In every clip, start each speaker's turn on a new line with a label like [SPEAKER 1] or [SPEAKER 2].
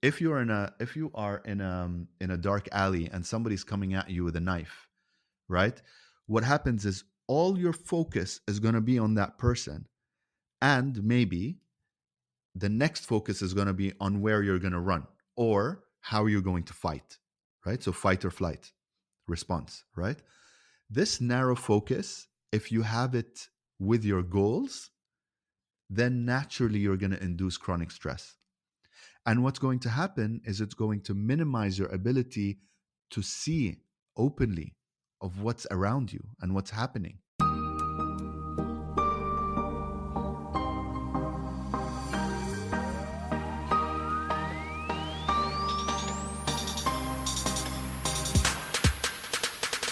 [SPEAKER 1] If you are in a dark alley and somebody's coming at you with a knife, right? What happens is all your focus is going to be on that person, and maybe the next focus is going to be on where you're going to run or how you're going to fight, right? So fight or flight response, right? This narrow focus, if you have it with your goals, then naturally you're going to induce chronic stress. And what's going to happen is it's going to minimize your ability to see openly of what's around you and what's happening.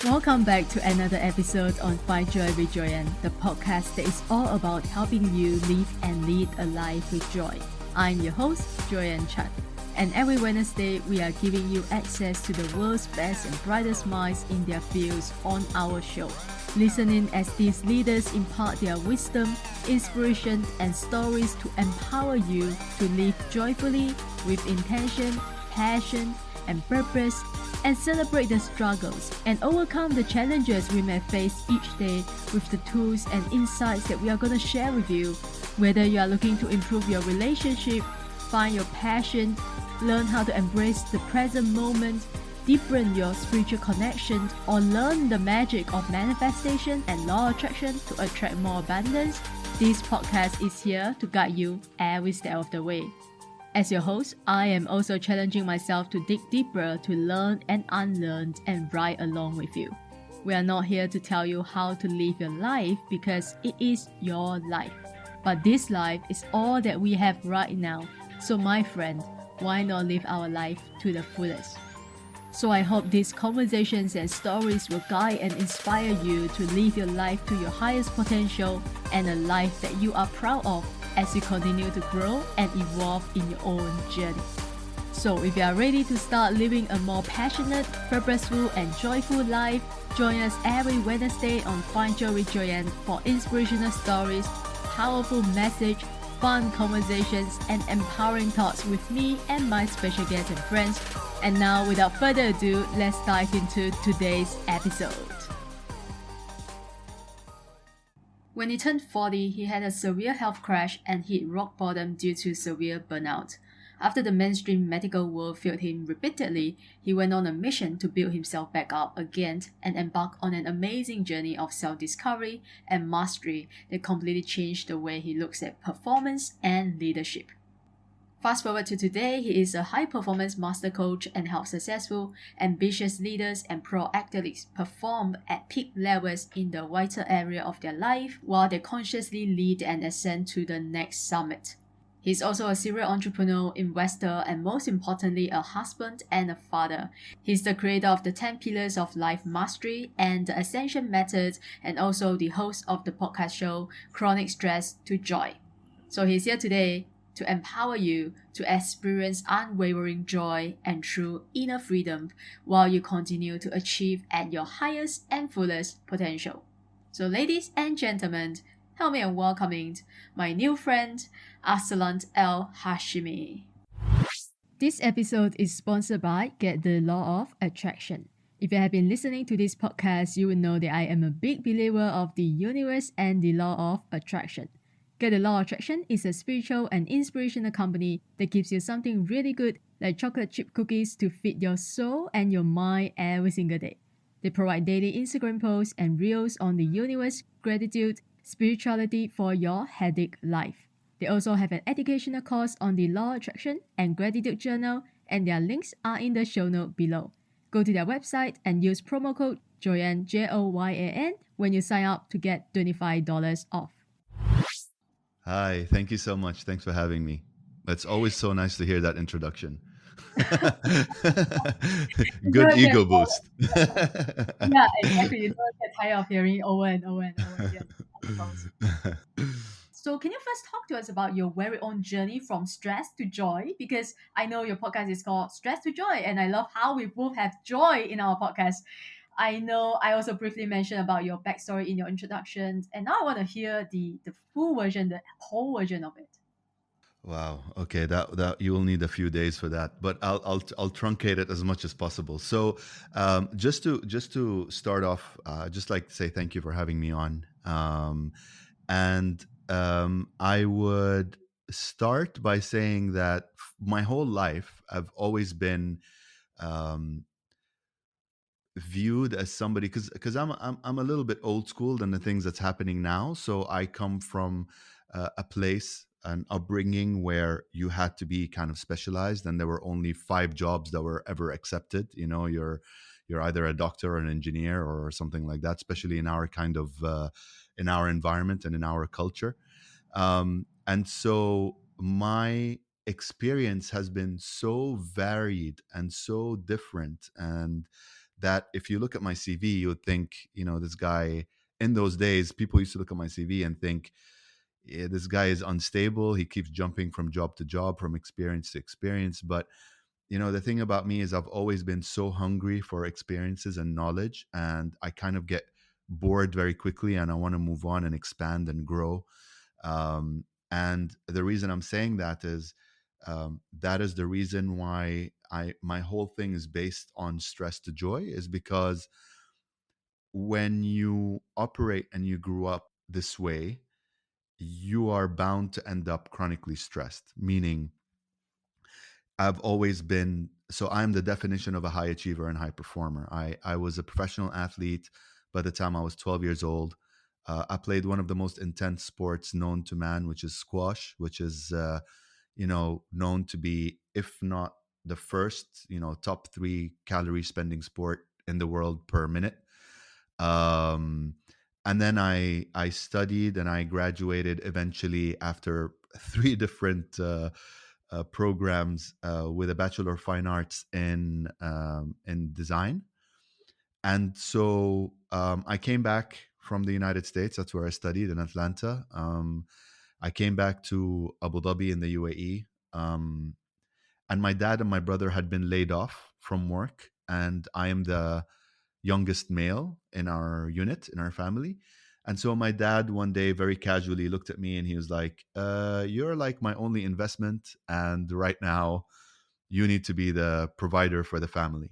[SPEAKER 2] Welcome back to another episode on Find Joy with Joyanne, the podcast that is all about helping you live and lead a life with joy. I'm your host, Joyanne Chan, and every Wednesday we are giving you access to the world's best and brightest minds in their fields on our show. Listen in as these leaders impart their wisdom, inspiration, and stories to empower you to live joyfully with intention, passion, and purpose, and celebrate the struggles and overcome the challenges we may face each day with the tools and insights that we are going to share with you. Whether you are looking to improve your relationship, find your passion, learn how to embrace the present moment, deepen your spiritual connection, or learn the magic of manifestation and law of attraction to attract more abundance, this podcast is here to guide you every step of the way. As your host, I am also challenging myself to dig deeper to learn and unlearn and ride along with you. We are not here to tell you how to live your life because it is your life. But this life is all that we have right now. So my friend, why not live our life to the fullest? So I hope these conversations and stories will guide and inspire you to live your life to your highest potential and a life that you are proud of as you continue to grow and evolve in your own journey. So if you are ready to start living a more passionate, purposeful, and joyful life, join us every Wednesday on Find Joy with Joyanne for inspirational stories, powerful message, fun conversations, and empowering thoughts with me and my special guests and friends. And now, without further ado, let's dive into today's episode. When he turned 40, he had a severe health crash and hit rock bottom due to severe burnout. After the mainstream medical world failed him repeatedly, he went on a mission to build himself back up again and embark on an amazing journey of self-discovery and mastery that completely changed the way he looks at performance and leadership. Fast forward to today, he is a high-performance master coach and helps successful, ambitious leaders and pro athletes perform at peak levels in the vital area of their life while they consciously lead and ascend to the next summit. He's also a serial entrepreneur, investor, and most importantly, a husband and a father. He's the creator of the 10 Pillars of Life Mastery and the Ascension Method, and also the host of the podcast show Chronic Stress to Joy. So he's here today to empower you to experience unwavering joy and true inner freedom while you continue to achieve at your highest and fullest potential. So ladies and gentlemen, help me in welcoming my new friend, Arsalan El Hashimi. This episode is sponsored by Get the Law of Attraction. If you have been listening to this podcast, you will know that I am a big believer of the universe and the law of attraction. Get the Law of Attraction is a spiritual and inspirational company that gives you something really good like chocolate chip cookies to feed your soul and your mind every single day. They provide daily Instagram posts and reels on the universe, gratitude, spirituality for your headache life. They also have an educational course on the Law of Attraction and Gratitude Journal, and their links are in the show note below. Go to their website and use promo code Joyanne, Joyan, when you sign up to get $25 off.
[SPEAKER 1] Hi, thank you so much. Thanks for having me. It's always so nice to hear that introduction. Good ego boost.
[SPEAKER 2] Yeah, exactly. You don't get tired of hearing over and over and over again. So can you first talk to us about your very own journey from stress to joy? Because I know your podcast is called Stress to Joy, and I love how we both have joy in our podcast. I know I also briefly mentioned about your backstory in your introduction, and now I want to hear the full version, the whole version of it.
[SPEAKER 1] Wow. Okay, that you will need a few days for that, but I'll truncate it as much as possible. So, just to start off, just like to say thank you for having me on, and I would start by saying that my whole life I've always been um, viewed as somebody, because I'm a little bit old school than the things that's happening now. So I come from a place, an upbringing where you had to be kind of specialized, and there were only five jobs that were ever accepted. You know, you're either a doctor or an engineer or something like that, especially in our kind of in our environment and in our culture. And so my experience has been so varied and so different, and that if you look at my CV, you would think, this guy, in those days, people used to look at my CV and think, yeah, this guy is unstable. He keeps jumping from job to job, from experience to experience. But, the thing about me is I've always been so hungry for experiences and knowledge, and I kind of get bored very quickly, and I want to move on and expand and grow. And the reason I'm saying that is, that is the reason why my whole thing is based on stress to joy, is because when you operate and you grew up this way, you are bound to end up chronically stressed. Meaning, I've always been, so I'm the definition of a high achiever and high performer. I was a professional athlete by the time I was 12 years old. I played one of the most intense sports known to man, which is squash, which is, known to be, if not the first, top three calorie spending sport in the world per minute. Um, and then I studied and I graduated eventually after three different programs with a Bachelor of Fine Arts in design. And so I came back from the United States. That's where I studied in Atlanta. I came back to Abu Dhabi in the UAE. And my dad and my brother had been laid off from work. And I am the youngest male in our unit, in our family. And so my dad one day very casually looked at me and he was like, you're like my only investment. And right now, you need to be the provider for the family.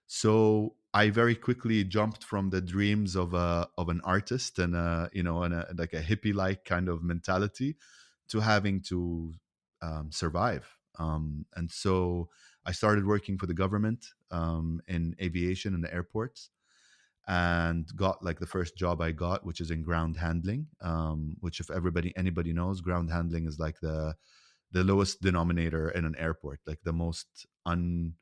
[SPEAKER 1] So I very quickly jumped from the dreams of an artist and like a hippie like kind of mentality to having to survive. And so I started working for the government in aviation in the airports, and got like the first job I got, which is in ground handling. Which, if anybody knows, ground handling is like the lowest denominator in an airport, like the most un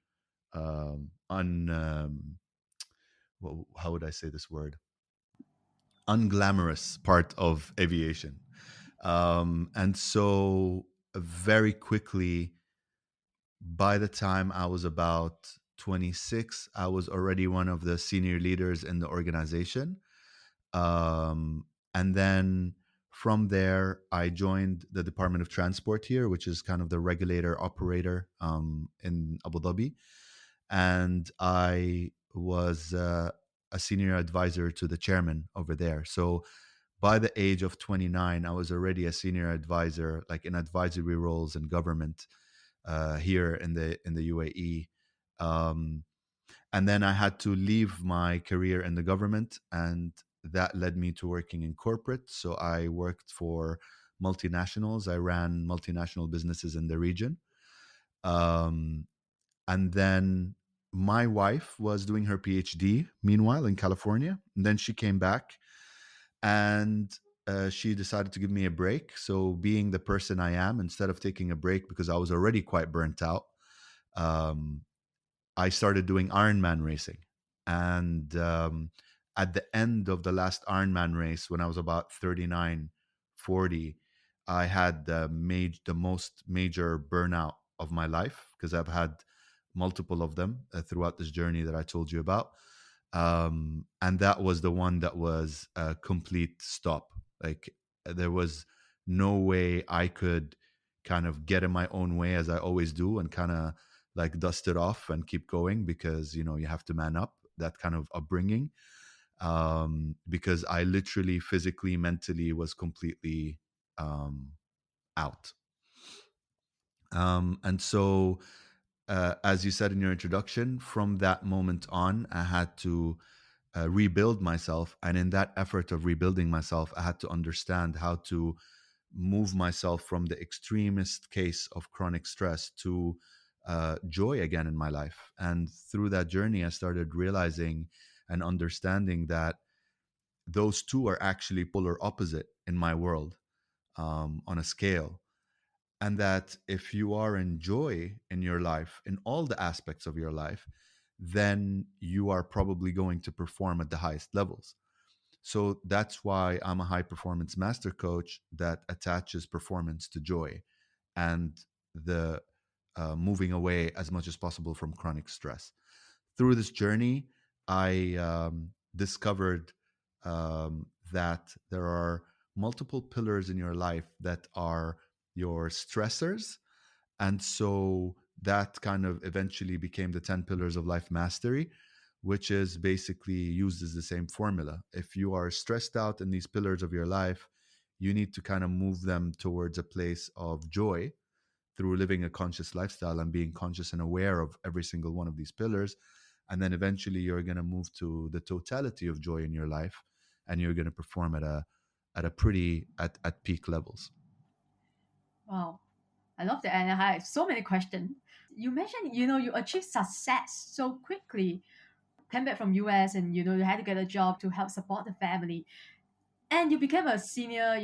[SPEAKER 1] how would I say this word, unglamorous part of aviation. And so very quickly, by the time I was about 26, I was already one of the senior leaders in the organization. And then from there, I joined the Department of Transport here, which is kind of the regulator operator in Abu Dhabi. And I was a senior advisor to the chairman over there. So by the age of 29, I was already a senior advisor, like in advisory roles in government here in the UAE. Um, and then I had to leave my career in the government, and that led me to working in corporate. So I worked for multinationals. I ran multinational businesses in the region. Um, and then my wife was doing her PhD meanwhile in California. And then she came back, and she decided to give me a break. So, being the person I am, instead of taking a break because I was already quite burnt out, um, I started doing Ironman racing. And at the end of the last Ironman race, when I was about 39, 40, I had the most major burnout of my life, because I've had multiple of them throughout this journey that I told you about. And that was the one that was a complete stop. Like, there was no way I could kind of get in my own way as I always do, and kind of like dust it off and keep going, because you have to man up, that kind of upbringing. Because I literally, physically, mentally was completely out. And so, as you said in your introduction, from that moment on, I had to rebuild myself. And in that effort of rebuilding myself, I had to understand how to move myself from the extremist case of chronic stress to joy again in my life. And through that journey, I started realizing and understanding that those two are actually polar opposite in my world, on a scale. And that if you are in joy in your life, in all the aspects of your life, then you are probably going to perform at the highest levels. So that's why I'm a high performance master coach that attaches performance to joy and the moving away as much as possible from chronic stress. Through this journey, I discovered that there are multiple pillars in your life that are your stressors. And so that kind of eventually became the 10 pillars of life mastery, which is basically used as the same formula. If you are stressed out in these pillars of your life, you need to kind of move them towards a place of joy through living a conscious lifestyle and being conscious and aware of every single one of these pillars. And then eventually you're going to move to the totality of joy in your life, and you're going to perform at a pretty at peak levels.
[SPEAKER 2] Wow. I love that. And I have so many questions. You mentioned, you achieved success so quickly. Came back from US and, you had to get a job to help support the family. And you became a senior,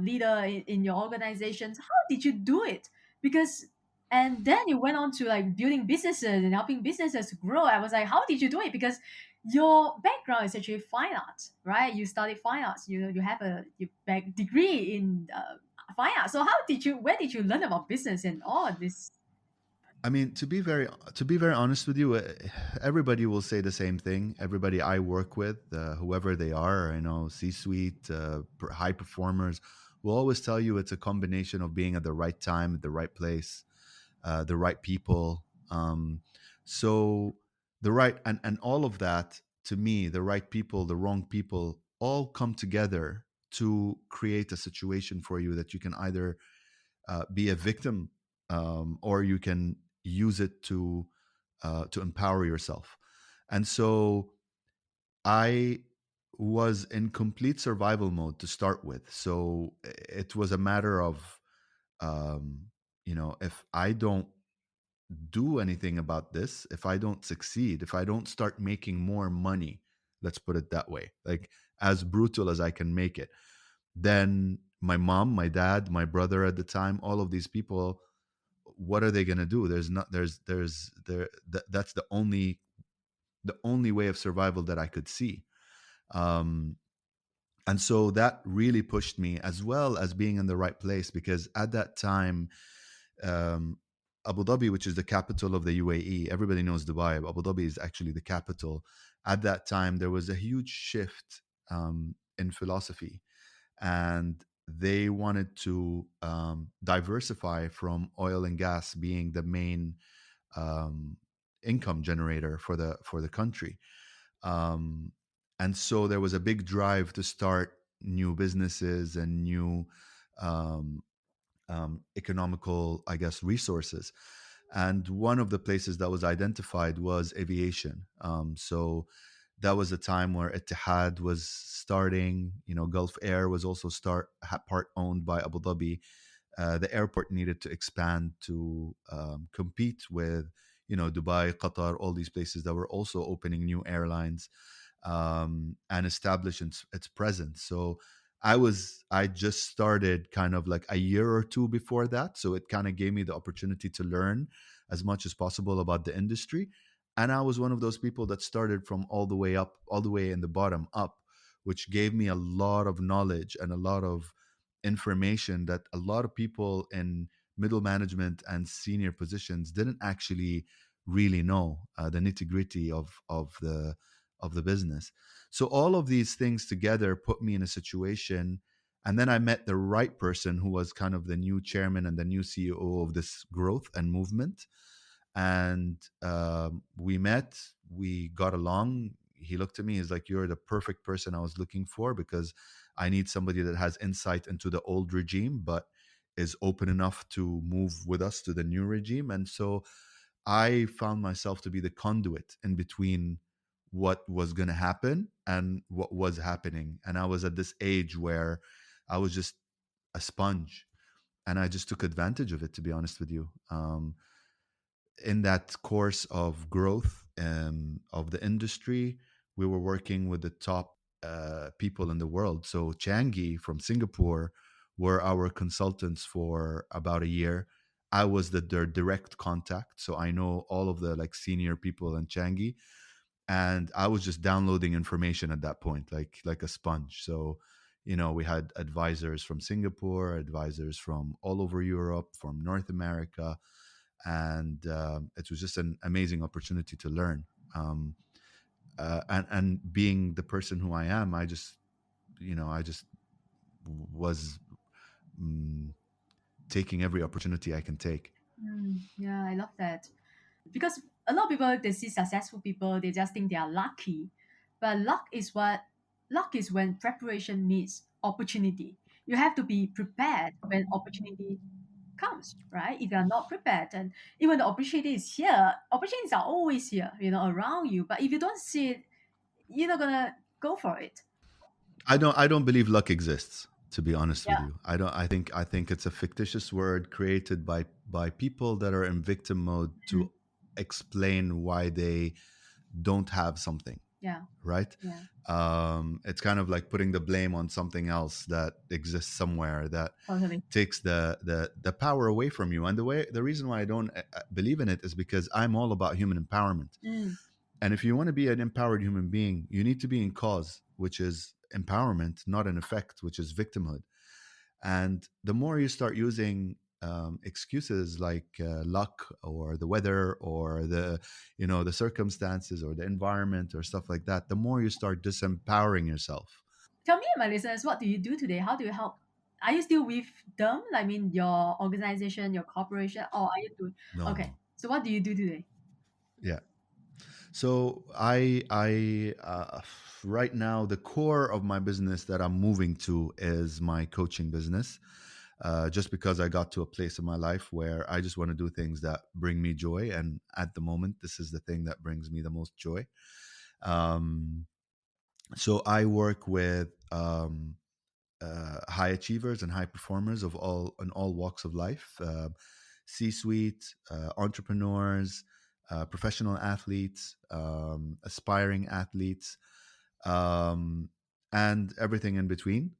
[SPEAKER 2] leader in your organizations. How did you do it? Because, and then you went on to like building businesses and helping businesses to grow. I was like, how did you do it? Because your background is actually fine arts, right? You studied fine arts. You have a back degree in fine arts. So where did you learn about business and all this?
[SPEAKER 1] I mean, to be very honest with you, everybody will say the same thing. Everybody I work with, whoever they are, C-suite, high performers, will always tell you it's a combination of being at the right time, at the right place, the right people. So the right and all of that, to me, the right people, the wrong people, all come together to create a situation for you that you can either be a victim, or you can use it to empower yourself. And so I was in complete survival mode to start with. So it was a matter of, if I don't do anything about this, if I don't succeed, if I don't start making more money, let's put it that way, like as brutal as I can make it, then my mom, my dad, my brother at the time, all of these people, what are they going to do? There's not there's there that's the only way of survival that I could see. um and so that really pushed me, as well as being in the right place, because at that time, um Abu Dhabi, which is the capital of the UAE, everybody knows Dubai, but Abu Dhabi is actually the capital. At that time there was a huge shift in philosophy, and they wanted to diversify from oil and gas being the main um, income generator for the country. Um, and so there was a big drive to start new businesses and new um, economical, I guess, resources. And one of the places that was identified was aviation. So that was a time where Etihad was starting. Gulf Air was also part owned by Abu Dhabi. The airport needed to expand to compete with, Dubai, Qatar, all these places that were also opening new airlines, and establish its presence. So I just started kind of like a year or two before that, so it kind of gave me the opportunity to learn as much as possible about the industry. And I was one of those people that started from all the way up, all the way in the bottom up, which gave me a lot of knowledge and a lot of information that a lot of people in middle management and senior positions didn't actually really know, the nitty gritty of the business. So all of these things together put me in a situation. And then I met the right person, who was kind of the new chairman and the new CEO of this growth and movement. And we met, we got along. He looked at me, he's like, "You're the perfect person I was looking for, because I need somebody that has insight into the old regime, but is open enough to move with us to the new regime. And so I found myself to be the conduit in between what was going to happen and what was happening. And I was at this age where I was just a sponge, and I just took advantage of it, to be honest with you. In that course of growth of the industry, we were working with the top people in the world. So Changi from Singapore were our consultants for about a year. I was their direct contact, so I know all of the like senior people in Changi, and I was just downloading information at that point, like a sponge. So, we had advisors from Singapore, advisors from all over Europe, from North America, and it was just an amazing opportunity to learn. And being the person who I am, I just was taking every opportunity I can take.
[SPEAKER 2] Yeah, I love that. Because a lot of people, they see successful people, they just think they are lucky. But luck is when preparation meets opportunity. You have to be prepared when opportunity comes, right? If you are not prepared, and even the opportunity is here, opportunities are always here, around you. But if you don't see it, you're not gonna go for it.
[SPEAKER 1] I don't believe luck exists, to be honest with
[SPEAKER 2] Yeah.
[SPEAKER 1] you. I think it's a fictitious word created by people that are in victim mode
[SPEAKER 2] Mhm.
[SPEAKER 1] to explain why they don't have something,
[SPEAKER 2] Yeah.
[SPEAKER 1] right?
[SPEAKER 2] Yeah.
[SPEAKER 1] It's kind of like putting the blame on something else that exists somewhere that
[SPEAKER 2] Totally.
[SPEAKER 1] takes the power away from you. And the reason why I don't believe in it is because I'm all about human empowerment.
[SPEAKER 2] Mm.
[SPEAKER 1] And if you want to be an empowered human being, you need to be in cause, which is empowerment, not an effect, which is victimhood. And the more you start using excuses like luck or the weather or the circumstances or the environment or stuff like that, the more you start disempowering yourself.
[SPEAKER 2] Tell me and my listeners, what do you do today? How do you help? Are you still with them? I mean, your organization, your corporation, or are you doing?
[SPEAKER 1] No,
[SPEAKER 2] Okay,
[SPEAKER 1] no.
[SPEAKER 2] so what do you do today?
[SPEAKER 1] Yeah. So I right now the core of my business that I'm moving to is my coaching business. Just because I got to a place in my life where I just want to do things that bring me joy, and at the moment, this is the thing that brings me the most joy. Um, so I work with high achievers and high performers of all in all walks of life, C-suite, entrepreneurs, professional athletes, aspiring athletes, um, and everything in between.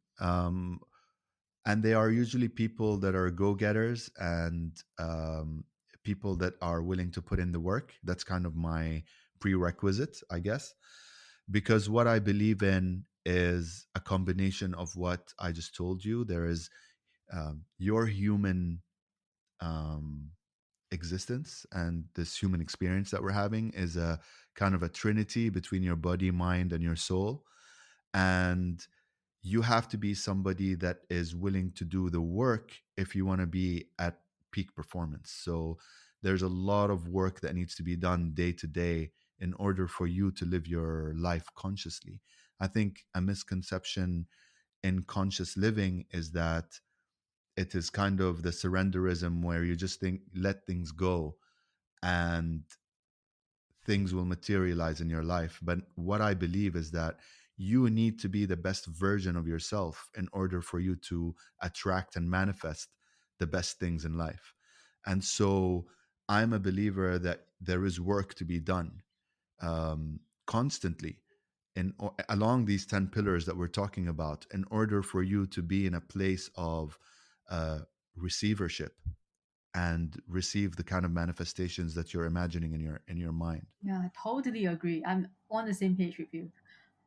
[SPEAKER 1] And they are usually people that are go-getters and people that are willing to put in the work. That's kind of my prerequisite, I guess, because what I believe in is a combination of what I just told you. There is your human um, existence, and this human experience that we're having is a kind of a trinity between your body, mind, and your soul. And you have to be somebody that is willing to do the work if you want to be at peak performance. So there's a lot of work that needs to be done day to day in order for you to live your life consciously. I think a misconception in conscious living is that it is kind of the surrenderism where you just think let things go and things will materialize in your life. But what I believe is that you need to be the best version of yourself in order for you to attract and manifest the best things in life. And so I'm a believer that there is work to be done constantly along these 10 pillars that we're talking about in order for you to be in a place of uh, receivership and receive the kind of manifestations that you're imagining in your mind.
[SPEAKER 2] Yeah, I totally agree. I'm on the same page with you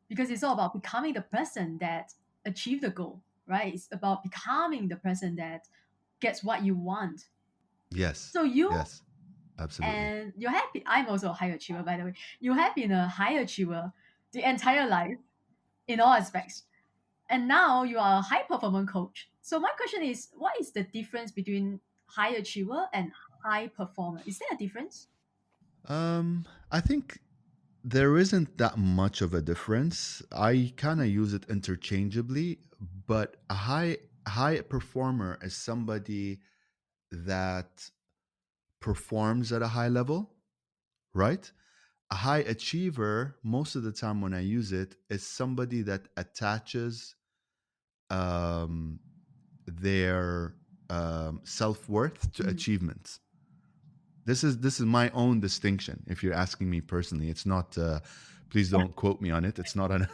[SPEAKER 2] because it's all about becoming the person that achieve the goal, right? It's about becoming the person that gets what you want.
[SPEAKER 1] Yes,
[SPEAKER 2] So you
[SPEAKER 1] yes, absolutely.
[SPEAKER 2] and you have been, I'm also a high achiever, by the way. You have been a high achiever the entire life in all aspects. And now you are a high performance coach. So my question is, what is the difference between high achiever and high performer? Is there a difference?
[SPEAKER 1] I think there isn't that much of a difference. I kind of use it interchangeably, but a high A high performer is somebody that performs at a high level, right? A high achiever, most of the time when I use it, is somebody that attaches um, their self worth to
[SPEAKER 2] Mm.
[SPEAKER 1] achievements. This is my own distinction. If you're asking me personally, it's not. Please don't quote me on it. It's not on.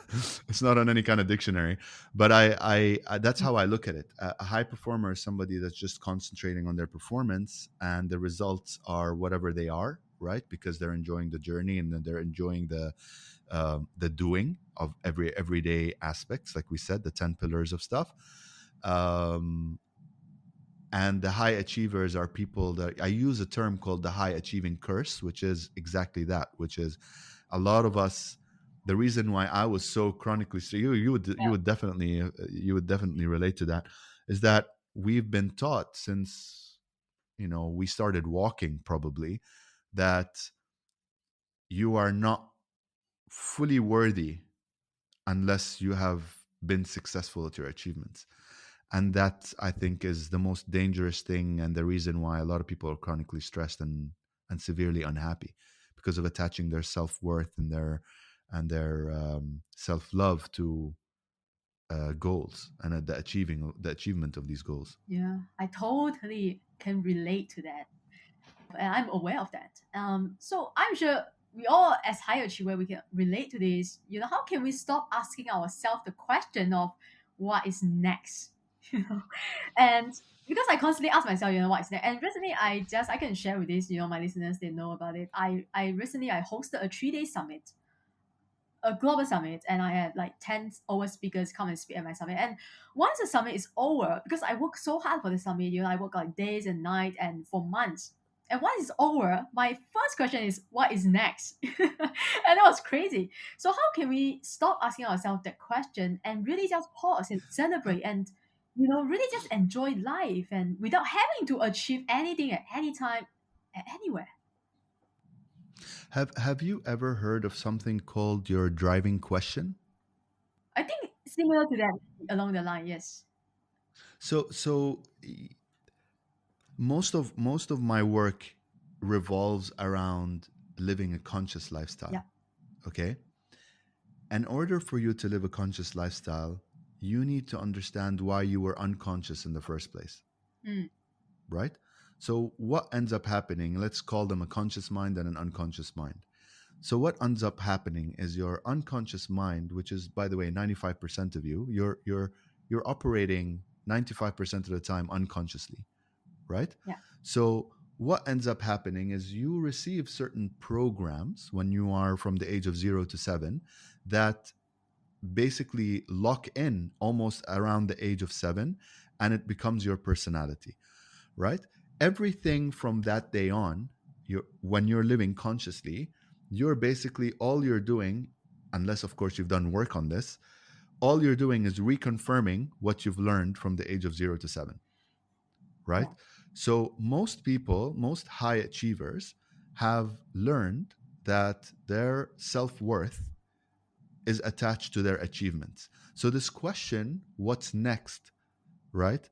[SPEAKER 1] It's not on any kind of dictionary. But I that's how I look at it. A high performer is somebody that's just concentrating on their performance, and the results are whatever they are, right? Because they're enjoying the journey and then they're enjoying the doing of everyday aspects, like we said, the 10 pillars of stuff. Um, and the high achievers are people that I use a term called the high achieving curse, which is exactly that, which is a lot of us. The reason why I was so chronically so you would definitely relate to that, is that we've been taught since we started walking, probably, that you are not fully worthy unless you have been successful at your achievements. And that, I think, is the most dangerous thing, and the reason why a lot of people are chronically stressed and severely unhappy, because of attaching their self-worth and their self-love to goals, and the achievement of these goals.
[SPEAKER 2] Yeah, I totally can relate to that. And I'm aware of that. So I'm sure we all, as high achiever, we can relate to this. How can we stop asking ourselves the question of what is next? You know, and because I constantly ask myself, what is next? And recently, I can share with this, my listeners, they know about it. I recently I hosted a 3 day summit, a global summit, and I had like 10 over speakers come and speak at my summit. And once the summit is over, because I worked so hard for the summit, I work like days and nights and for months. And once it's over, my first question is, what is next? And that was crazy. So how can we stop asking ourselves that question and really just pause and celebrate and really just enjoy life and without having to achieve anything at any time, at anywhere?
[SPEAKER 1] Have you ever heard of something called your driving question?
[SPEAKER 2] I think similar to that along the line, yes.
[SPEAKER 1] So most of my work revolves around living a conscious lifestyle.
[SPEAKER 2] Yeah.
[SPEAKER 1] Okay, in order for you to live a conscious lifestyle, you need to understand why you were unconscious in the first place,
[SPEAKER 2] Mm.
[SPEAKER 1] right? So what ends up happening, let's call them a conscious mind and an unconscious mind. So what ends up happening is your unconscious mind, which is, by the way, 95% of you, you're operating 95% of the time unconsciously, right?
[SPEAKER 2] Yeah.
[SPEAKER 1] So what ends up happening is you receive certain programs when you are from the age of 0 to 7 that basically lock in almost around the age of 7, and it becomes your personality, right? Everything from that day on, when you're living consciously, you're basically, all you're doing, unless of course you've done work on this, all you're doing is reconfirming what you've learned from the age of 0 to 7, right?
[SPEAKER 2] Yeah.
[SPEAKER 1] So most people, most high achievers, have learned that their self-worth is attached to their achievements. So this question, what's next, right,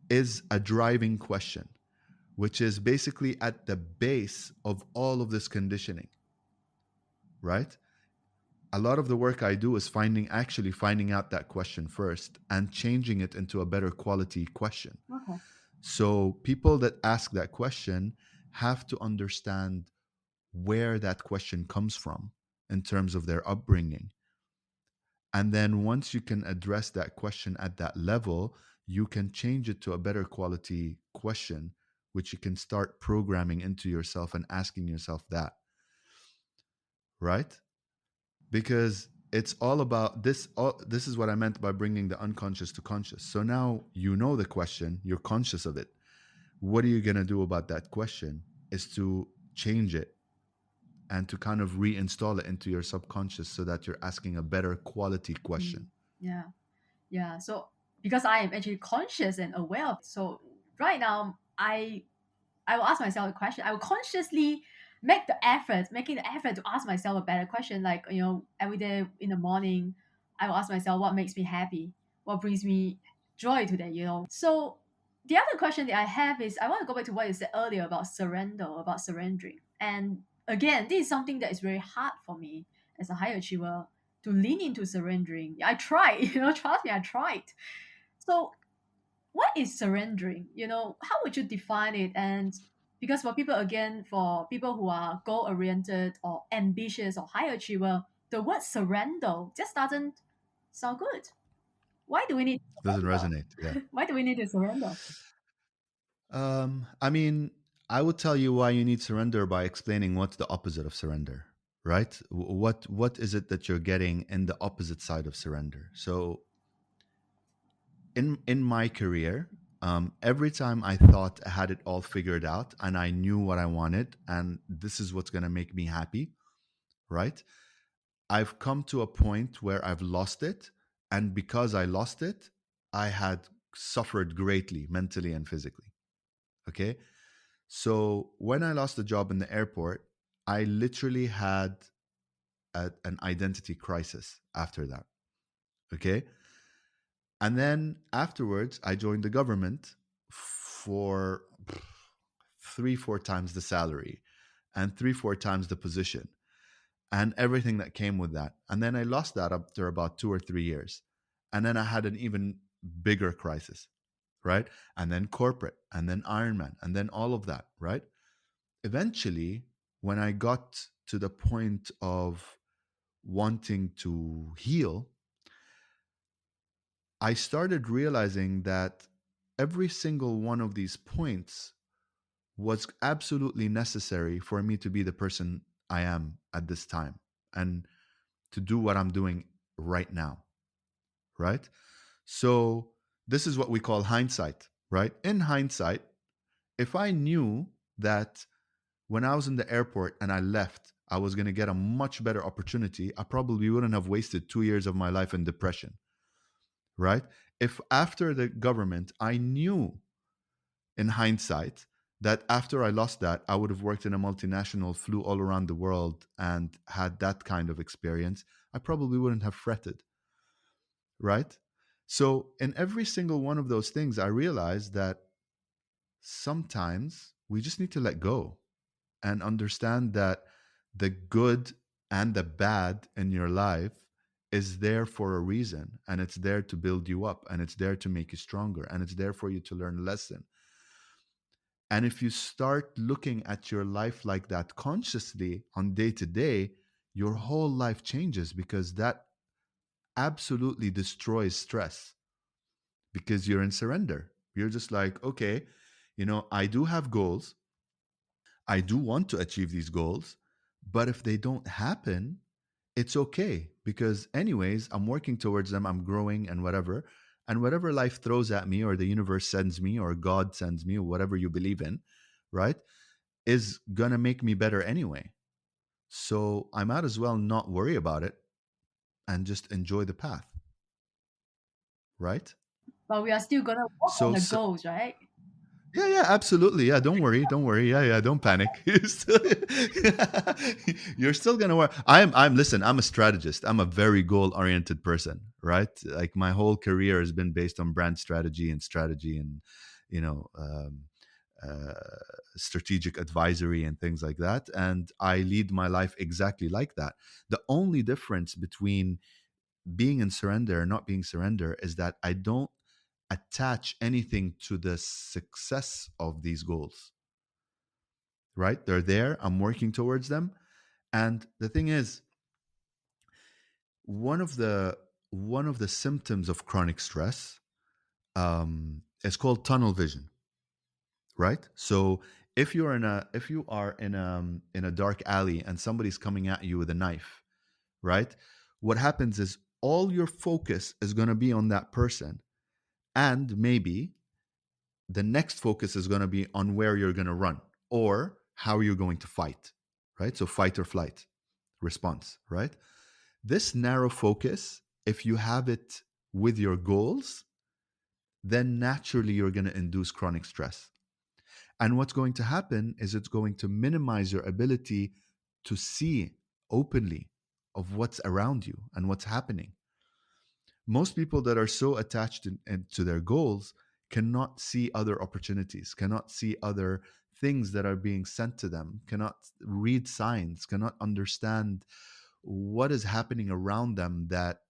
[SPEAKER 1] is a driving question, which is basically at the base of all of this conditioning, right? A lot of the work I do is actually finding out that question first and changing it into a better quality question.
[SPEAKER 2] Okay.
[SPEAKER 1] So people that ask that question have to understand where that question comes from in terms of their upbringing. And then once you can address that question at that level, you can change it to a better quality question, which you can start programming into yourself and asking yourself that, right? Because it's all about this. This is what I meant by bringing the unconscious to conscious. So now you know the question, you're conscious of it. What are you going to do about that question is to change it and to kind of reinstall it into your subconscious so that you're asking a better quality question.
[SPEAKER 2] Mm. Yeah. Yeah. So because I am actually conscious and aware of, so right now I will ask myself a question. I will consciously making the effort to ask myself a better question. Like, every day in the morning, I will ask myself what makes me happy, what brings me joy to that, you know. So the other question that I have is I want to go back to what you said earlier about surrender, about surrendering. And again, this is something that is very hard for me as a high achiever to lean into surrendering. I tried, trust me, I tried. So what is surrendering? How would you define it? And because for people, again, for people who are goal oriented or ambitious or high achiever, the word surrender just doesn't sound good. Why do we need to
[SPEAKER 1] Doesn't
[SPEAKER 2] surrender?
[SPEAKER 1] resonate. Yeah.
[SPEAKER 2] Why do we need to surrender?
[SPEAKER 1] I mean, I would tell you why you need surrender by explaining what's the opposite of surrender, right? What is it that you're getting in the opposite side of surrender? So in my career, every time I thought I had it all figured out and I knew what I wanted and this is what's going to make me happy, right? I've come to a point where I've lost it, and because I lost it, I had suffered greatly mentally and physically. Okay. So when I lost the job in the airport, I literally had an identity crisis after that. Okay. And then afterwards, I joined the government for three, four times the salary and three, four times the position and everything that came with that. And then I lost that after about 2 or 3 years. And then I had an even bigger crisis, right? And then corporate, and then Ironman, and then all of that, right? Eventually, when I got to the point of wanting to heal, I started realizing that every single one of these points was absolutely necessary for me to be the person I am at this time and to do what I'm doing right now, right? So, this is what we call hindsight, right? In hindsight, if I knew that when I was in the airport and I left, I was going to get a much better opportunity, I probably wouldn't have wasted 2 years of my life in depression, right? If after the government, I knew in hindsight that after I lost that, I would have worked in a multinational, flew all around the world, and had that kind of experience, I probably wouldn't have fretted, right? So, in every single one of those things, I realized that sometimes we just need to let go and understand that the good and the bad in your life is there for a reason, and it's there to build you up, and it's there to make you stronger, and it's there for you to learn a lesson. And if you start looking at your life like that consciously on day to day, your whole life changes, because that absolutely destroys stress, because you're in surrender. You're just like, okay, I do have goals. I do want to achieve these goals, but if they don't happen, it's okay, because anyways, I'm working towards them, I'm growing and whatever. And whatever life throws at me, or the universe sends me, or God sends me, or whatever you believe in, right, is gonna make me better anyway. So I might as well not worry about it and just enjoy the path, right?
[SPEAKER 2] But we are still gonna work on
[SPEAKER 1] So,
[SPEAKER 2] the
[SPEAKER 1] so
[SPEAKER 2] goals, right?
[SPEAKER 1] yeah, yeah, absolutely. Yeah, don't worry, don't worry. Yeah, yeah, don't panic. You're still gonna work. Listen, I'm a strategist. I'm a very goal-oriented person, right? Like, my whole career has been based on brand strategy and, you know, uh, strategic advisory and things like that. And I lead my life exactly like that. The only difference between being in surrender and not being surrender is that I don't attach anything to the success of these goals, right? They're there, I'm working towards them. And the thing is, one of the symptoms of chronic stress, is called tunnel vision, right? So if you are in a dark alley and somebody's coming at you with a knife, right, what happens is all your focus is going to be on that person, and maybe the next focus is going to be on where you're going to run or how you're going to fight, right? So fight or flight response, right? This narrow focus, if you have it with your goals, then naturally you're going to induce chronic stress. And what's going to happen is it's going to minimize your ability to see openly of what's around you and what's happening. Most people that are so attached to their goals cannot see other opportunities, cannot see other things that are being sent to them, cannot read signs, cannot understand what is happening around them that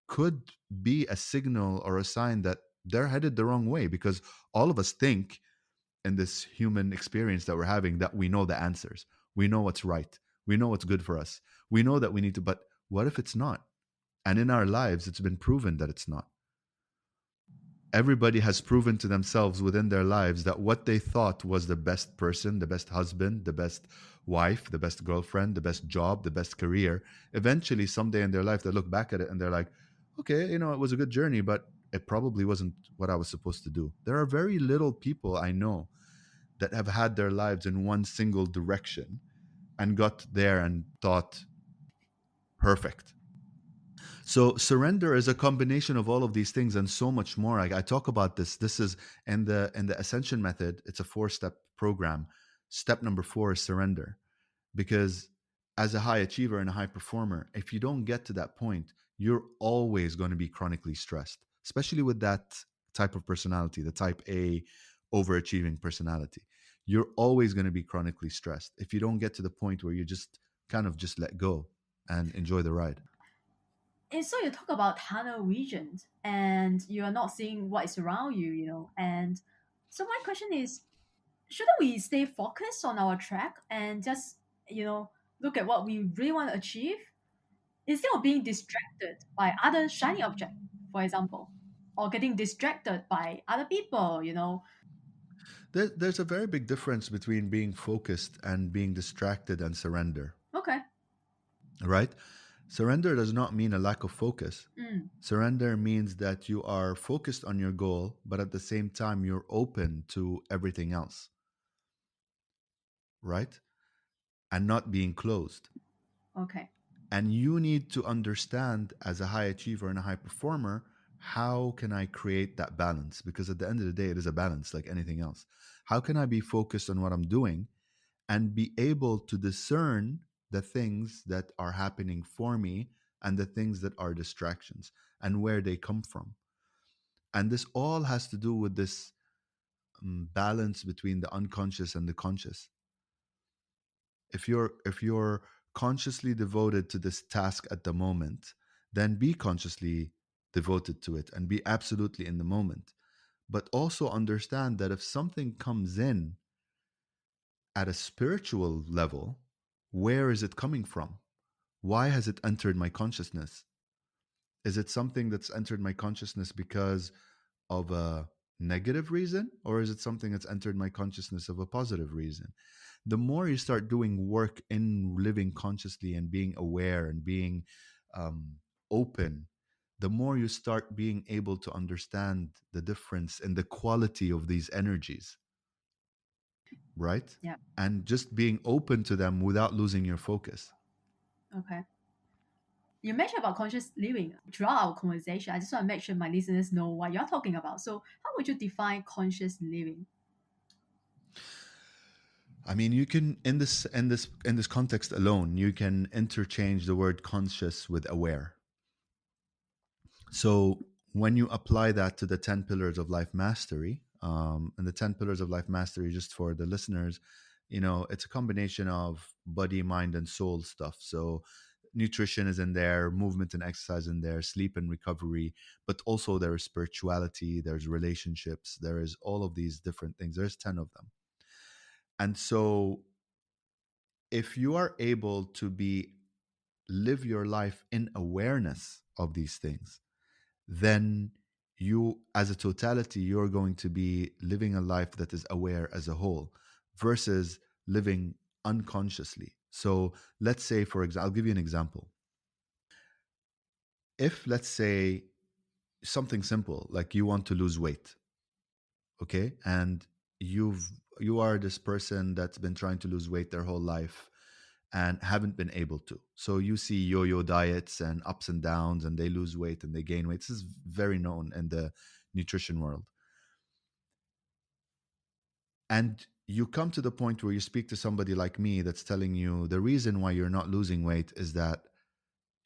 [SPEAKER 1] could be a signal or a sign that they're headed the wrong way. Because all of us think in this human experience that we're having that we know the answers, we know what's right, we know what's good for us, we know that we need to, but what if it's not? And in our lives it's been proven that it's not. Everybody has proven to themselves within their lives that what they thought was the best person, the best husband, the best wife, the best girlfriend, the best job, the best career, eventually someday in their life they look back at it and they're like, okay, it was a good journey, but it probably wasn't what I was supposed to do. There are very little people I know that have had their lives in one single direction and got there and thought perfect. So surrender is a combination of all of these things and so much more. I talk about this. This is in the Ascension method. It's a 4-step program. Step number 4 is surrender, because as a high achiever and a high performer, if you don't get to that point, you're always going to be chronically stressed, especially with that type of personality, the type A overachieving personality. You're always going to be chronically stressed if you don't get to the point where you just kind of just let go and enjoy the ride.
[SPEAKER 2] And so you talk about tunnel vision and you are not seeing what is around you, And so my question is, shouldn't we stay focused on our track and just, look at what we really want to achieve instead of being distracted by other shiny objects, for example, or getting distracted by other people?
[SPEAKER 1] There's a very big difference between being focused and being distracted and surrender,
[SPEAKER 2] Okay.
[SPEAKER 1] right? Surrender does not mean a lack of focus.
[SPEAKER 2] Mm,
[SPEAKER 1] Surrender means that you are focused on your goal, but at the same time, you're open to everything else, right? And not being closed.
[SPEAKER 2] okay.
[SPEAKER 1] And you need to understand, as a high achiever and a high performer, how can I create that balance? Because at the end of the day, it is a balance like anything else. How can I be focused on what I'm doing and be able to discern the things that are happening for me and the things that are distractions and where they come from? And this all has to do with this balance between the unconscious and the conscious. If you're consciously devoted to this task at the moment, then be consciously devoted to it and be absolutely in the moment. But also understand that if something comes in at a spiritual level, where is it coming from? Why has it entered my consciousness? Is it something that's entered my consciousness because of a negative reason, or is it something that's entered my consciousness of a positive reason? The more you start doing work in living consciously and being aware and being um, open, the more you start being able to understand the difference in the quality of these energies, right?
[SPEAKER 2] Yeah.
[SPEAKER 1] And just being open to them without losing your focus.
[SPEAKER 2] Okay. You mentioned about conscious living throughout our conversation. I just want to make sure my listeners know what you're talking about. So, how would you define conscious living?
[SPEAKER 1] I mean, you can in this context alone, you can interchange the word conscious with aware. So when you apply that to the 10 pillars of life mastery, and the 10 pillars of life mastery, just for the listeners, it's a combination of body, mind, and soul stuff. So nutrition is in there, movement and exercise in there, sleep and recovery, but also there is spirituality, there's relationships, there is all of these different things. There's 10 of them. And so if you are able to be live your life in awareness of these things, then you, as a totality, you're going to be living a life that is aware as a whole versus living unconsciously. So let's say, for example, I'll give you an example. If, let's say, something simple, like you want to lose weight, okay, and you are this person that's been trying to lose weight their whole life and haven't been able to. So you see yo-yo diets and ups and downs, and they lose weight and they gain weight. This is very known in the nutrition world. And you come to the point where you speak to somebody like me that's telling you the reason why you're not losing weight is that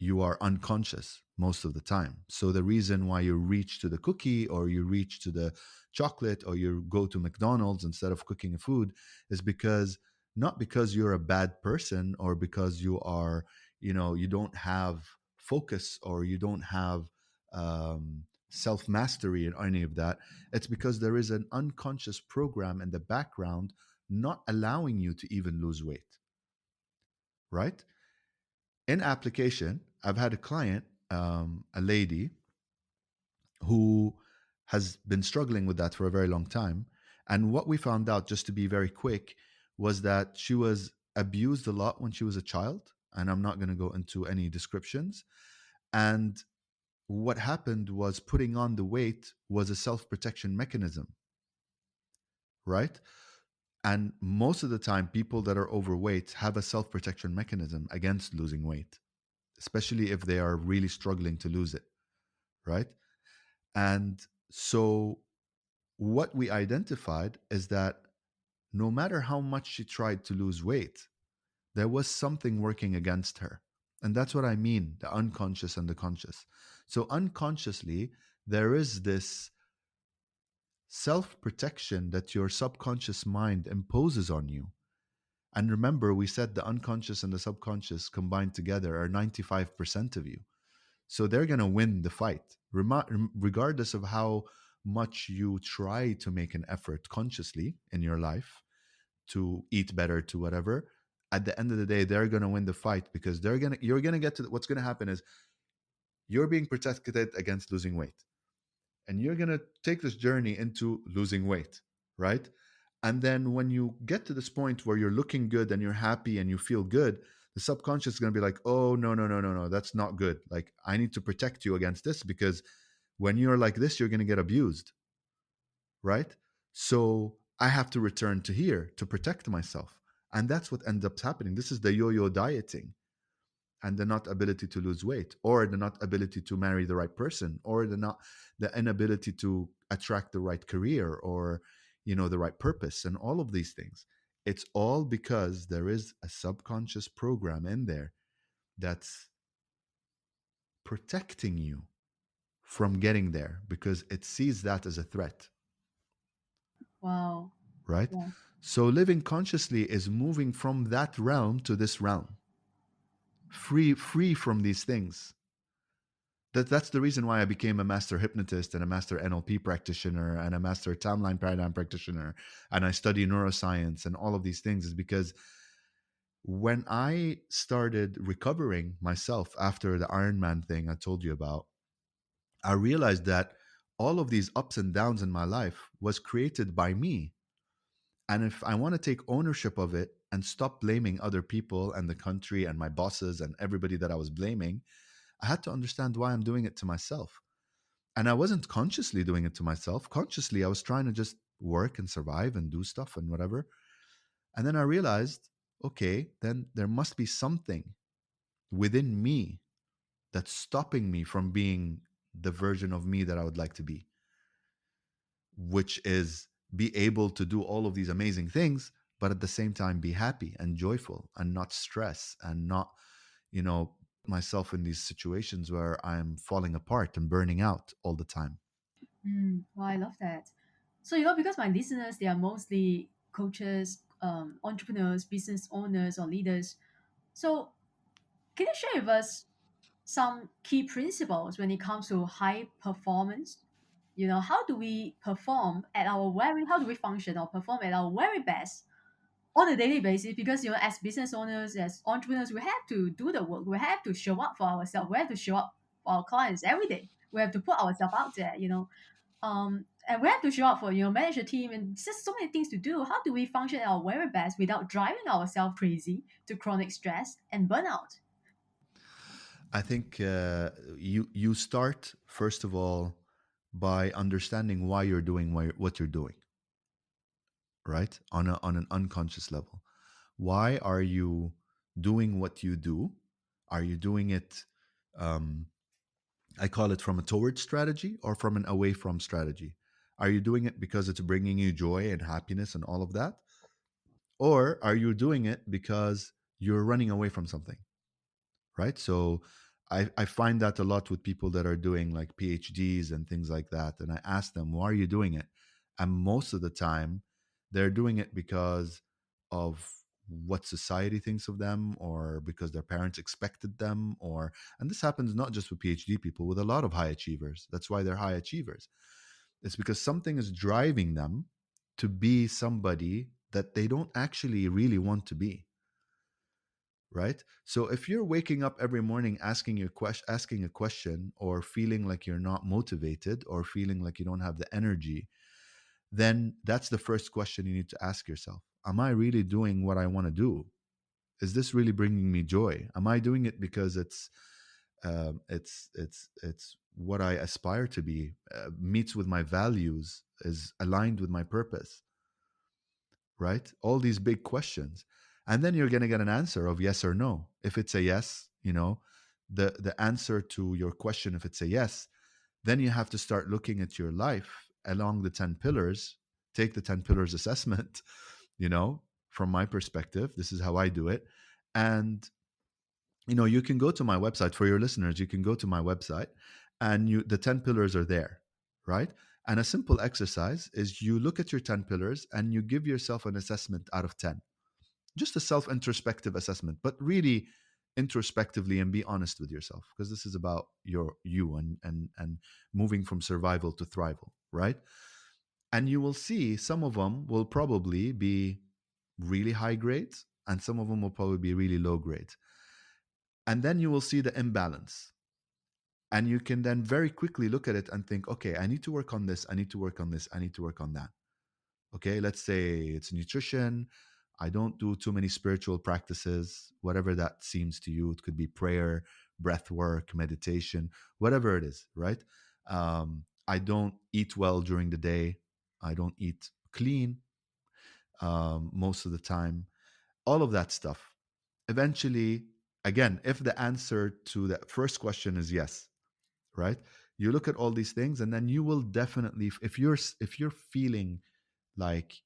[SPEAKER 1] you are unconscious most of the time. So the reason why you reach to the cookie or you reach to the chocolate or you go to McDonald's instead of cooking a food is because not because you're a bad person or because you are, you don't have focus or you don't have self mastery and any of that. It's because there is an unconscious program in the background not allowing you to even lose weight, right? In application, I've had a client, a lady who has been struggling with that for a very long time. And what we found out, just to be very quick, was that she was abused a lot when she was a child. And I'm not going to go into any descriptions. And what happened was putting on the weight was a self protection mechanism, right? And most of the time, people that are overweight have a self protection mechanism against losing weight, especially if they are really struggling to lose it, right? And so what we identified is that no matter how much she tried to lose weight, there was something working against her. And that's what I mean, the unconscious and the conscious. So unconsciously, there is this self protection that your subconscious mind imposes on you. And remember, we said the unconscious and the subconscious combined together are 95% of you. So they're going to win the fight, regardless of how much you try to make an effort consciously in your life to eat better, to whatever. At the end of the day, they're going to win the fight because you're going to get to what's going to happen is you're being protected against losing weight. And you're going to take this journey into losing weight, right? And then when you get to this point where you're looking good and you're happy and you feel good, the subconscious is going to be like, oh, no, no, no, no, no, that's not good. Like, I need to protect you against this because when you're like this, you're going to get abused, right? So I have to return to here to protect myself. And that's what ends up happening. This is the yo yo dieting and the not ability to lose weight or the not ability to marry the right person or the inability to attract the right career or the right purpose and all of these things. It's all because there is a subconscious program in there that's protecting you from getting there because it sees that as a threat.
[SPEAKER 2] Wow.
[SPEAKER 1] Right?
[SPEAKER 2] Yeah.
[SPEAKER 1] So living consciously is moving from that realm to this realm, free from these things. That's the reason why I became a master hypnotist and a master NLP practitioner and a master timeline paradigm practitioner, and I study neuroscience and all of these things, is because when I started recovering myself after the Ironman thing I told you about, I realized that all of these ups and downs in my life was created by me. And if I want to take ownership of it and stop blaming other people and the country and my bosses and everybody that I was blaming, I had to understand why I'm doing it to myself. And I wasn't consciously doing it to myself. Consciously, I was trying to just work and survive and do stuff and whatever. And then I realized, okay, then there must be something within me that's stopping me from being the version of me that I would like to be, which is be able to do all of these amazing things, but at the same time be happy and joyful and not stress and not, myself in these situations where I'm falling apart and burning out all the time.
[SPEAKER 2] Well, I love that. So, because my listeners, they are mostly coaches, entrepreneurs, business owners, or leaders. So, can you share with us some key principles when it comes to high performance? How do we perform at our how do we function or perform at our very best on a daily basis? Because, as business owners, as entrepreneurs, we have to do the work. We have to show up for ourselves. We have to show up for our clients every day. We have to put ourselves out there. And we have to show up for manage a team, and just so many things to do. How do we function at our very best without driving ourselves crazy to chronic stress and burnout?
[SPEAKER 1] I think you start first of all by understanding why you're doing what you're doing, right? On an unconscious level. Why are you doing what you do? Are you doing it? Um, I call it from a toward strategy or from an away from strategy. Are you doing it because it's bringing you joy and happiness and all of that? Or are you doing it because you're running away from something? Right? So I find that a lot with people that are doing like PhDs and things like that. And I ask them, why are you doing it? And most of the time, they're doing it because of what society thinks of them, or because their parents expected them, or, and this happens not just with PhD people, with a lot of high achievers. That's why they're high achievers. It's because something is driving them to be somebody that they don't actually really want to be. Right? So if you're waking up every morning asking a question, or feeling like you're not motivated, or feeling like you don't have the energy, then that's the first question you need to ask yourself. Am I really doing what I want to do? Is this really bringing me joy? Am I doing it because it's what I aspire to be, meets with my values, is aligned with my purpose? Right? All these big questions. And then you're going to get an answer of yes or no. If it's a yes, the answer to your question, if it's a yes, then you have to start looking at your life along the 10 pillars. Take the 10 pillars assessment, from my perspective. This is how I do it. And you can go to my website. For your listeners, you can go to my website, and the 10 pillars are there, right? And a simple exercise is you look at your 10 pillars and you give yourself an assessment out of 10. Just a self-introspective assessment, but really introspectively, and be honest with yourself, because this is about you and moving from survival to thrival, right? And you will see some of them will probably be really high grades, and some of them will probably be really low grades. And then you will see the imbalance. And you can then very quickly look at it and think, okay, I need to work on this. I need to work on this. I need to work on that. Okay, let's say it's nutrition. I don't do too many spiritual practices, whatever that seems to you. It could be prayer, breath work, meditation, whatever it is, right? I don't eat well during the day. I don't eat clean most of the time. All of that stuff. Eventually, again, if the answer to that first question is yes, right? You look at all these things, and then you will definitely, if you're feeling like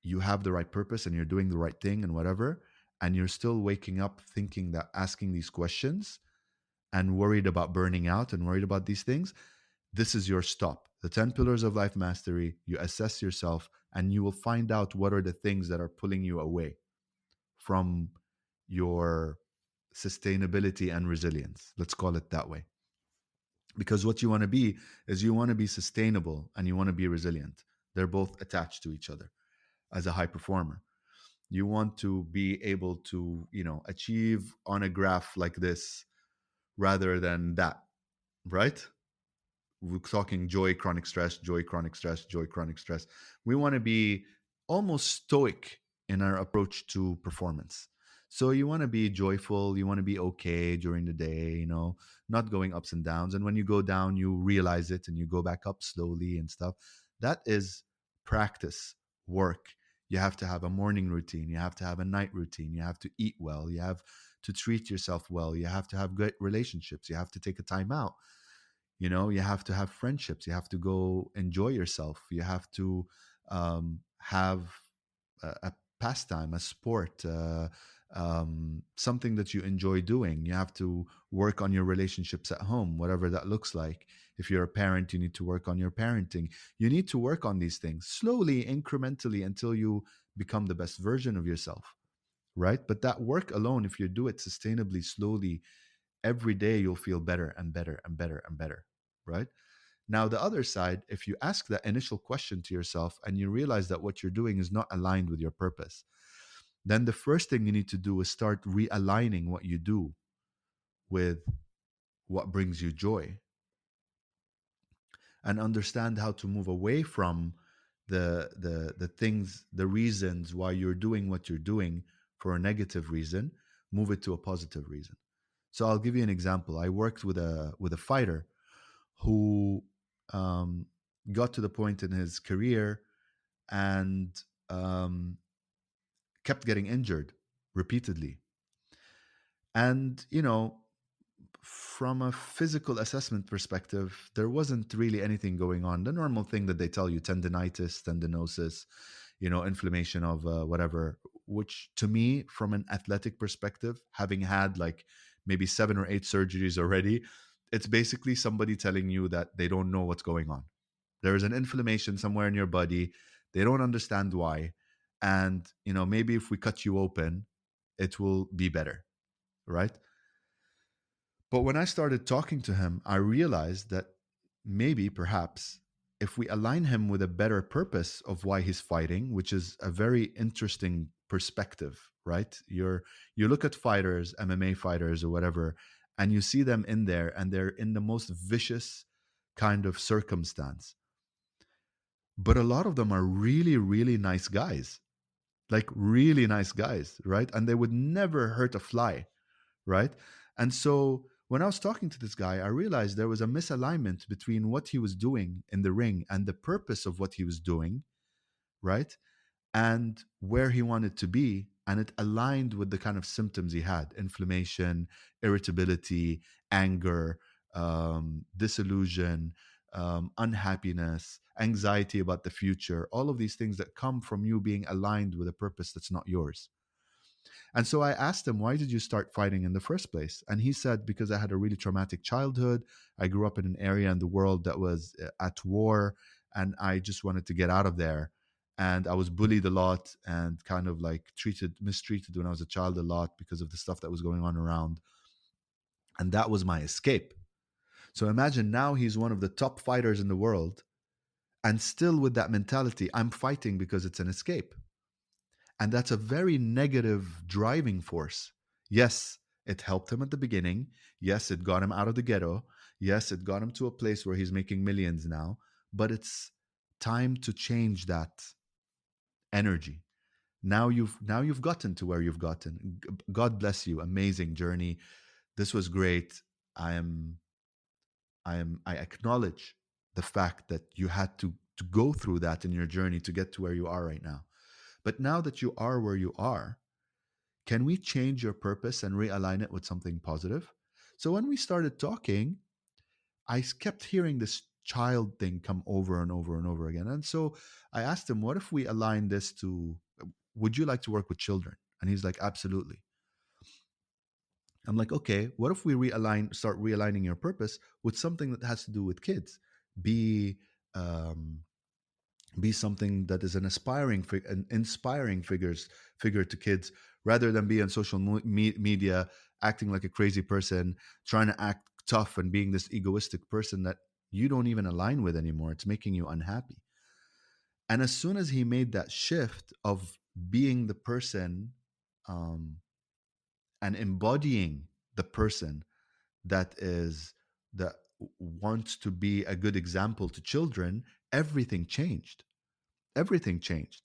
[SPEAKER 1] you have the right purpose and you're doing the right thing and whatever, and you're still waking up thinking that, asking these questions and worried about burning out and worried about these things, this is your stop. The 10 pillars of life mastery, you assess yourself, and you will find out what are the things that are pulling you away from your sustainability and resilience. Let's call it that way. Because what you want to be is, you want to be sustainable and you want to be resilient. They're both attached to each other. As a high performer, you want to be able to, achieve on a graph like this rather than that, right? We're talking joy, chronic stress, joy, chronic stress, joy, chronic stress. We want to be almost stoic in our approach to performance. So you want to be joyful, you want to be okay during the day, not going ups and downs. And when you go down, you realize it and you go back up slowly and stuff. That is practice, work. You have to have a morning routine. You have to have a night routine. You have to eat well. You have to treat yourself well. You have to have great relationships. You have to take a time out. You have to have friendships. You have to go enjoy yourself. You have to have a pastime, a sport, something that you enjoy doing. You have to work on your relationships at home, whatever that looks like. If you're a parent, you need to work on your parenting. You need to work on these things slowly, incrementally, until you become the best version of yourself, right? But that work alone, if you do it sustainably, slowly, every day you'll feel better and better and better and better, right? Now, the other side, if you ask that initial question to yourself and you realize that what you're doing is not aligned with your purpose, then the first thing you need to do is start realigning what you do with what brings you joy, and understand how to move away from the things, the reasons why you're doing what you're doing for a negative reason. Move it to a positive reason. So I'll give you an example. I worked with a fighter who got to the point in his career and kept getting injured repeatedly. And from a physical assessment perspective, there wasn't really anything going on. The normal thing that they tell you, tendinitis, tendinosis, inflammation of whatever, which to me, from an athletic perspective, having had like maybe 7 or 8 surgeries already, it's basically somebody telling you that they don't know what's going on. There is an inflammation somewhere in your body. They don't understand why. And, maybe if we cut you open, it will be better, right? But when I started talking to him, I realized that maybe, perhaps, if we align him with a better purpose of why he's fighting, which is a very interesting perspective, right? You look at fighters, MMA fighters or whatever, and you see them in there and they're in the most vicious kind of circumstance. But a lot of them are really, really nice guys, like really nice guys, right? And they would never hurt a fly, right? And so when I was talking to this guy, I realized there was a misalignment between what he was doing in the ring and the purpose of what he was doing, right? And where he wanted to be. And it aligned with the kind of symptoms he had: inflammation, irritability, anger, disillusion, unhappiness, anxiety about the future, all of these things that come from you being aligned with a purpose that's not yours. And so I asked him, why did you start fighting in the first place? And he said, because I had a really traumatic childhood. I grew up in an area in the world that was at war, and I just wanted to get out of there. And I was bullied a lot and kind of like mistreated when I was a child a lot because of the stuff that was going on around. And that was my escape. So imagine now he's one of the top fighters in the world. And still with that mentality, I'm fighting because it's an escape. And that's a very negative driving force. Yes, it helped him at the beginning. Yes, it got him out of the ghetto. Yes, it got him to a place where he's making millions now. But it's time to change that energy. Now you've gotten to where you've gotten. God bless you. Amazing journey. This was great. I acknowledge the fact that you had to go through that in your journey to get to where you are right now. But now that you are where you are, can we change your purpose and realign it with something positive? So when we started talking, I kept hearing this child thing come over and over and over again. And so I asked him, what if we align this to, would you like to work with children? And he's like, absolutely. I'm like, okay, what if we start realigning your purpose with something that has to do with kids? Be um, be something that is an inspiring figure to kids, rather than be on social media acting like a crazy person, trying to act tough and being this egoistic person that you don't even align with anymore. It's making you unhappy. And as soon as he made that shift of being the person, um, and embodying the person that wants to be a good example to children, everything changed. Everything changed.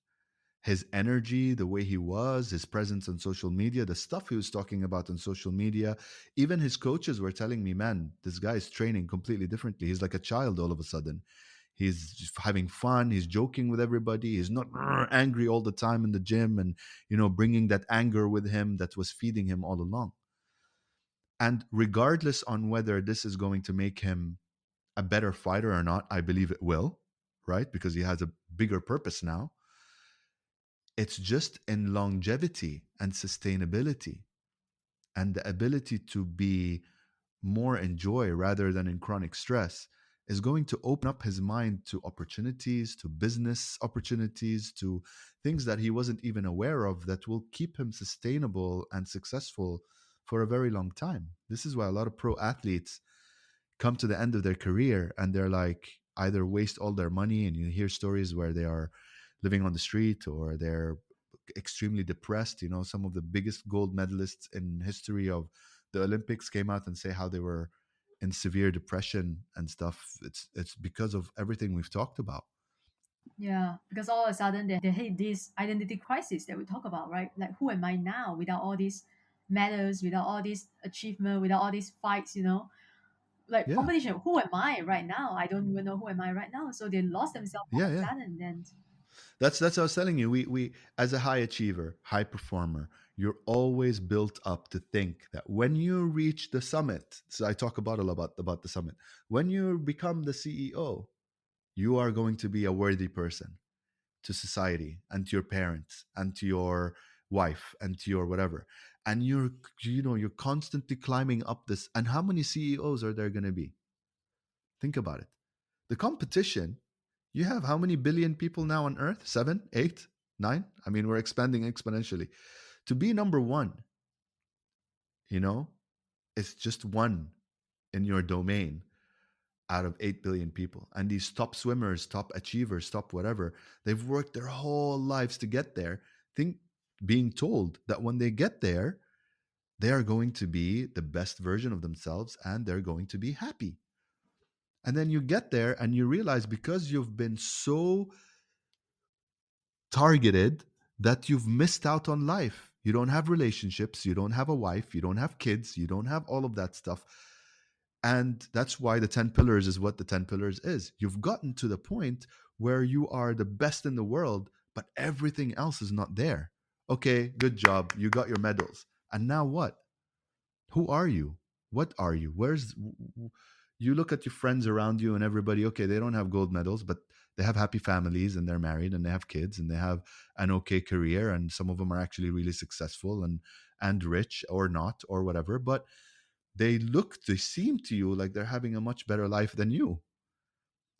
[SPEAKER 1] His energy, the way he was, his presence on social media, the stuff he was talking about on social media. Even his coaches were telling me, man, this guy is training completely differently. He's like a child all of a sudden. He's just having fun. He's joking with everybody. He's not angry all the time in the gym and, bringing that anger with him that was feeding him all along. And regardless on whether this is going to make him a better fighter or not, I believe it will, right? Because he has a bigger purpose now. It's just in longevity and sustainability and the ability to be more in joy rather than in chronic stress is going to open up his mind to opportunities, to business opportunities, to things that he wasn't even aware of that will keep him sustainable and successful for a very long time. This is why a lot of pro athletes come to the end of their career and they're like either waste all their money, and you hear stories where they are living on the street or they're extremely depressed. Some of the biggest gold medalists in history of the Olympics came out and say how they were in severe depression and stuff. It's because of everything we've talked about.
[SPEAKER 2] Yeah, because all of a sudden they hit this identity crisis that we talk about, right? Like, who am I now without all these medals, without all this achievement, without all these fights, Like
[SPEAKER 1] Yeah,
[SPEAKER 2] competition, who am I right now? I don't even know who am I right now. So they lost themselves all
[SPEAKER 1] yeah,
[SPEAKER 2] of a
[SPEAKER 1] yeah.
[SPEAKER 2] sudden. Then
[SPEAKER 1] That's what I was telling you. We as a high achiever, high performer, you're always built up to think that when you reach the summit. So I talk about a lot about the summit. When you become the CEO, you are going to be a worthy person to society and to your parents and to your wife and to your whatever, and you're constantly climbing up this. And how many CEOs are there going to be? Think about it. The competition, you have how many billion people now on earth? 7, 8, 9? I mean, we're expanding exponentially. To be number one, you know, it's just one in your domain out of 8 billion people. And these top swimmers, top achievers, top whatever, they've worked their whole lives to get there. Think being told that when they get there, they are going to be the best version of themselves and they're going to be happy. And then you get there and you realize because you've been so targeted that you've missed out on life. You don't have relationships, you don't have a wife, you don't have kids, you don't have all of that stuff. And that's why the 10 pillars is what the 10 pillars is. You've gotten to the point where you are the best in the world, but everything else is not there. Okay, good job. You got your medals. And now what? Who are you? What are you? You look at your friends around you and everybody, okay, they don't have gold medals, but they have happy families and they're married and they have kids and they have an okay career, and some of them are actually really successful and rich or not or whatever, but they seem to you like they're having a much better life than you.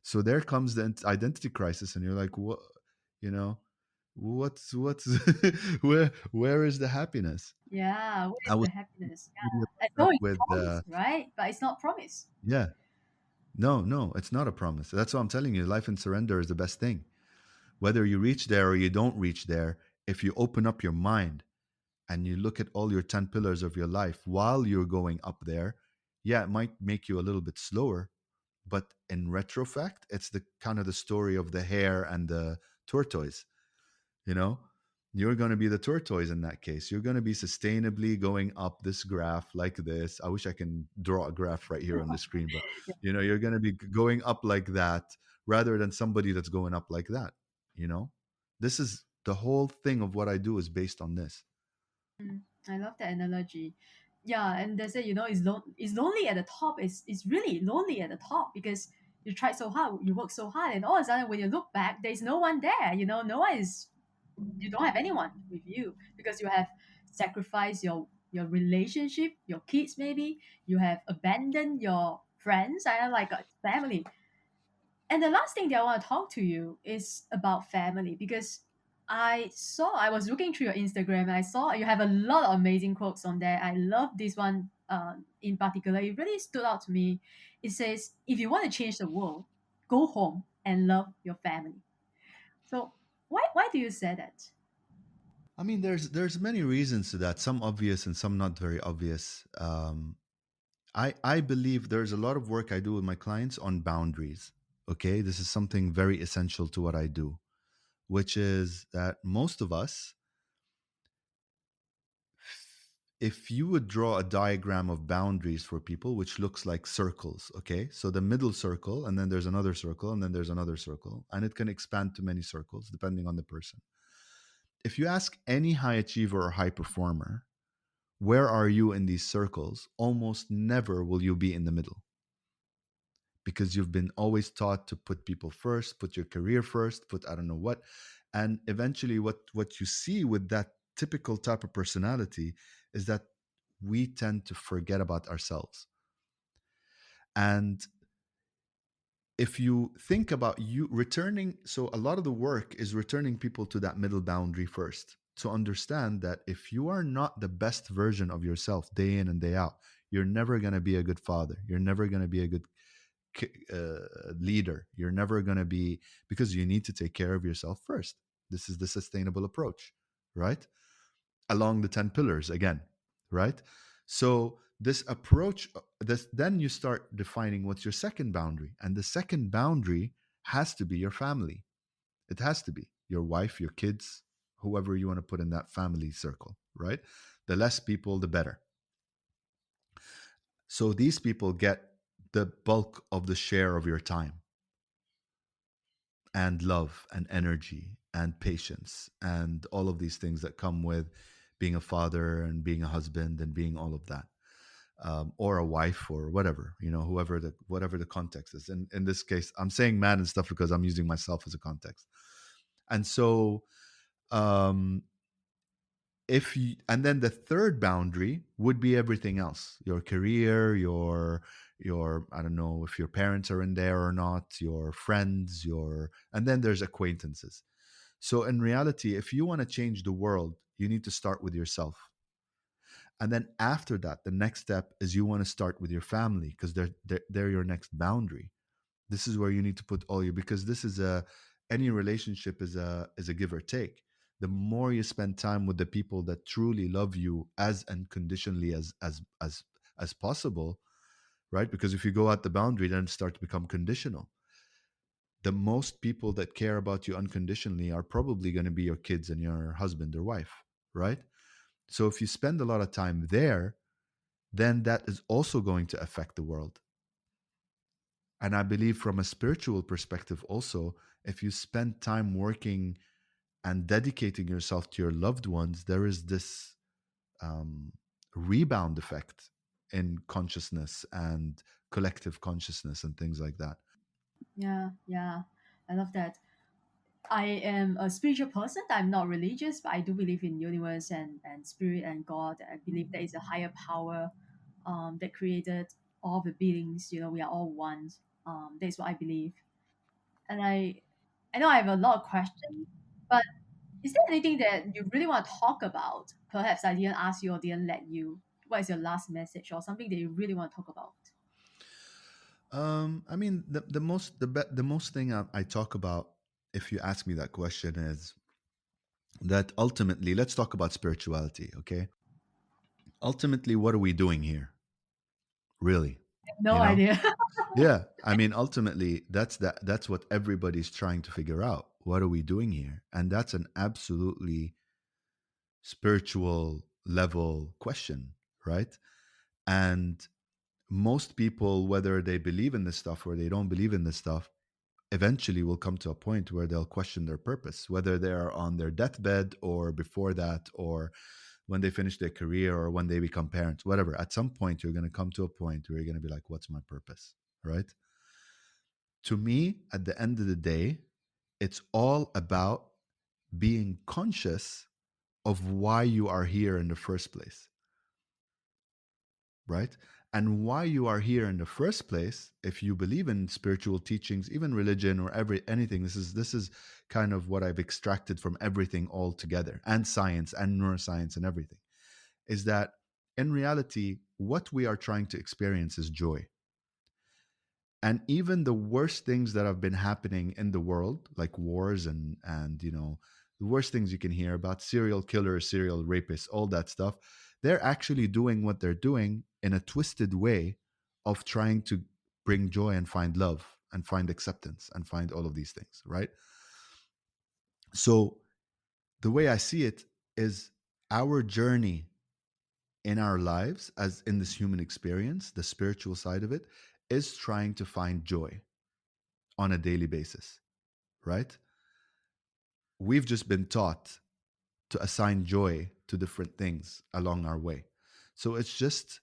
[SPEAKER 1] So there comes the identity crisis and you're like, what, you know, what's where is the happiness?
[SPEAKER 2] Yeah, where
[SPEAKER 1] I
[SPEAKER 2] is
[SPEAKER 1] was
[SPEAKER 2] the happiness?
[SPEAKER 1] talking
[SPEAKER 2] Yeah, I
[SPEAKER 1] about
[SPEAKER 2] know
[SPEAKER 1] that
[SPEAKER 2] it's
[SPEAKER 1] with
[SPEAKER 2] promised, right? But it's not promised.
[SPEAKER 1] yeah. No, no, it's not a promise. That's what I'm telling you. Life in surrender is the best thing. Whether you reach there or you don't reach there, if you open up your mind and you look at all your 10 pillars of your life while you're going up there, yeah, it might make you a little bit slower. But in retrospect, it's the kind of the story of the hare and the tortoise. You know, you're going to be the tortoise in that case. You're going to be sustainably going up this graph like this. I wish I can draw a graph right here on the screen, but you're going to be going up like that rather than somebody that's going up like that. You know, this is the whole thing of what I do is based on this.
[SPEAKER 2] Mm, I love that analogy. Yeah, and they say, it's lonely at the top. It's really lonely at the top because you tried so hard, you work so hard, and all of a sudden when you look back, there's no one there. No one is. You don't have anyone with you because you have sacrificed your relationship, your kids maybe. You have abandoned your friends. I like a family. And the last thing that I want to talk to you is about family because I was looking through your Instagram and I saw you have a lot of amazing quotes on there. I love this one in particular. It really stood out to me. It says, if you want to change the world, go home and love your family. So why do you say that?
[SPEAKER 1] I mean, there's many reasons to that. Some obvious and some not very obvious. I believe there's a lot of work I do with my clients on boundaries. Okay, this is something very essential to what I do, which is that most of us, if you would draw a diagram of boundaries for people, which looks like circles, okay, so the middle circle, and then there's another circle, and then there's another circle, and it can expand to many circles depending on the person. If you ask any high achiever or high performer, where are you in these circles? Almost never will you be in the middle because you've been always taught to put people first, put your career first, put I don't know what. And eventually what you see with that typical type of personality is that we tend to forget about ourselves. And if you think about you returning, so a lot of the work is returning people to that middle boundary first to understand that if you are not the best version of yourself day in and day out, you're never going to be a good father. You're never going to be a good leader. You're never going to be, because you need to take care of yourself first. This is the sustainable approach, right? Along the 10 pillars again, right? So this approach, this, then you start defining what's your second boundary. And the second boundary has to be your family. It has to be your wife, your kids, whoever you want to put in that family circle, right? The less people, the better. So these people get the bulk of the share of your time and love and energy and patience and all of these things that come with being a father and being a husband and being all of that, or a wife or whatever, whatever the context is. And in this case, I'm saying man and stuff because I'm using myself as a context. And so, um, if you, and then the third boundary would be everything else, your career, your I don't know if your parents are in there or not, your friends, your, and then there's acquaintances. So in reality, if you want to change the world, you need to start with yourself. And then after that, the next step is you want to start with your family, because they're your next boundary. This is where you need to put all your, because this is a, any relationship is a give or take. The more you spend time with the people that truly love you as unconditionally as possible, right? Because if you go out the boundary, then it starts to become conditional. The most people that care about you unconditionally are probably going to be your kids and your husband or wife, right? So if you spend a lot of time there, then that is also going to affect the world. And I believe from a spiritual perspective also, if you spend time working and dedicating yourself to your loved ones, there is this um, rebound effect in consciousness and collective consciousness and things like that.
[SPEAKER 2] Yeah, yeah. I love that. I am a spiritual person. I'm not religious, but I do believe in universe and spirit and God. I believe there is a higher power that created all the beings. You know, we are all one. That's what I believe. And I know I have a lot of questions, but is there anything that you really want to talk about? Perhaps I didn't ask you or didn't let you. What is your last message or something that you really want to talk about?
[SPEAKER 1] I mean, the most thing I talk about, if you ask me that question, is that ultimately, let's talk about spirituality, okay? Ultimately, what are we doing here, really?
[SPEAKER 2] No
[SPEAKER 1] You know?
[SPEAKER 2] idea.
[SPEAKER 1] Yeah, I mean, ultimately, that's what everybody's trying to figure out. What are we doing here? And that's an absolutely spiritual level question, right? And most people, whether they believe in this stuff or they don't believe in this stuff, eventually will come to a point where they'll question their purpose, whether they are on their deathbed or before that, or when they finish their career or when they become parents, whatever. At some point, you're going to come to a point where you're going to be like, what's my purpose? Right? To me, at the end of the day, it's all about being conscious of why you are here in the first place, right? And why you are here in the first place, if you believe in spiritual teachings, even religion or anything, this is kind of what I've extracted from everything all together, and science and neuroscience and everything, is that in reality, what we are trying to experience is joy. And even the worst things that have been happening in the world, like wars and the worst things you can hear about, serial killers, serial rapists, all that stuff, they're actually doing what they're doing in a twisted way of trying to bring joy and find love and find acceptance and find all of these things, right? So the way I see it is, our journey in our lives, as in this human experience, the spiritual side of it, is trying to find joy on a daily basis, right? We've just been taught to assign joy to different things along our way. So it's just,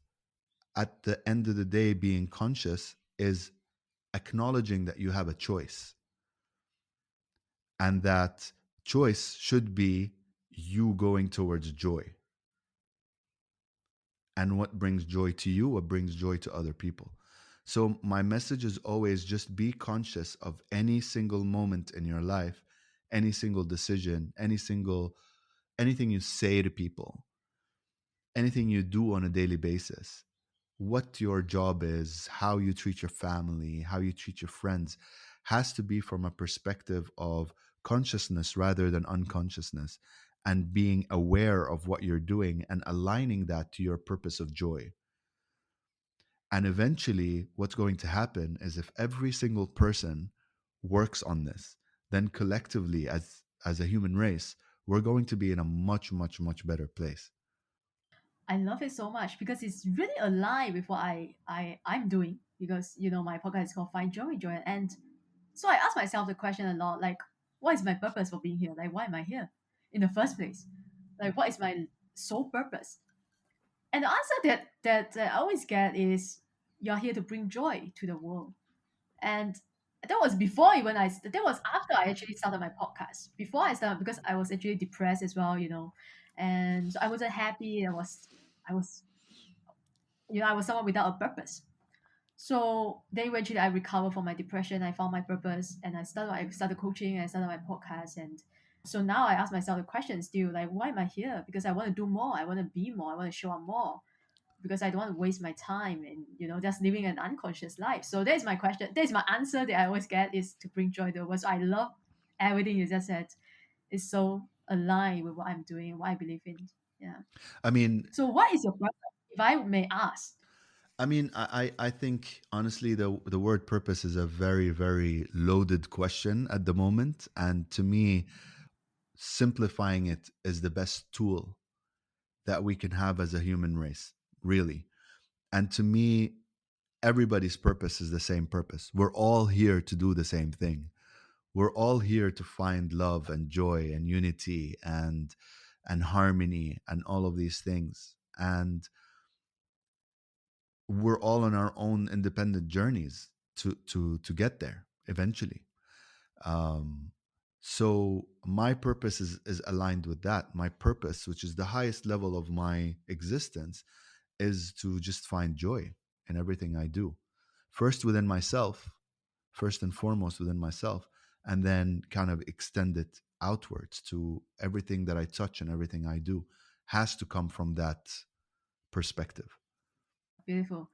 [SPEAKER 1] at the end of the day, being conscious is acknowledging that you have a choice, and that choice should be you going towards joy, and what brings joy to you, what brings joy to other people. So my message is always, just be conscious of any single moment in your life, any single decision, anything you say to people, anything you do on a daily basis, what your job is, how you treat your family, how you treat your friends, has to be from a perspective of consciousness rather than unconsciousness, and being aware of what you're doing and aligning that to your purpose of joy. And eventually, what's going to happen is, if every single person works on this, then collectively, as a human race, we're going to be in a much, much, much better place.
[SPEAKER 2] I love it so much because it's really aligned with what I'm doing. Because my podcast is called Find Joy, Joy, and so I ask myself the question a lot, like, what is my purpose for being here? Like, why am I here in the first place? Like, what is my sole purpose? And the answer that I always get is, you're here to bring joy to the world. And that was before even that was after I actually started my podcast. Before I started, because I was actually depressed as well. and I wasn't happy. I was, I was someone without a purpose. So then eventually I recovered from my depression. I found my purpose, and I started coaching. I started my podcast, and so now I ask myself the question still, like, why am I here? Because I want to do more. I want to be more. I want to show up more. Because I don't want to waste my time in, just living an unconscious life. So that is my question. That is my answer that I always get, is to bring joy to the world. So I love everything you just said. It's so aligned with what I'm doing, what I believe in. Yeah.
[SPEAKER 1] I mean,
[SPEAKER 2] So what is your purpose, if I may ask?
[SPEAKER 1] I think honestly the word purpose is a very, very loaded question at the moment. And to me, simplifying it is the best tool that we can have as a human race, really. And to me, everybody's purpose is the same purpose. We're all here to do the same thing. We're all here to find love and joy and unity and harmony and all of these things. And we're all on our own independent journeys to get there eventually. Um, so my purpose is aligned with that. My purpose, which is the highest level of my existence, is to just find joy in everything I do. First within myself, first and foremost within myself, and then kind of extend it outwards to everything that I touch and everything I do has to come from that perspective.
[SPEAKER 2] Beautiful.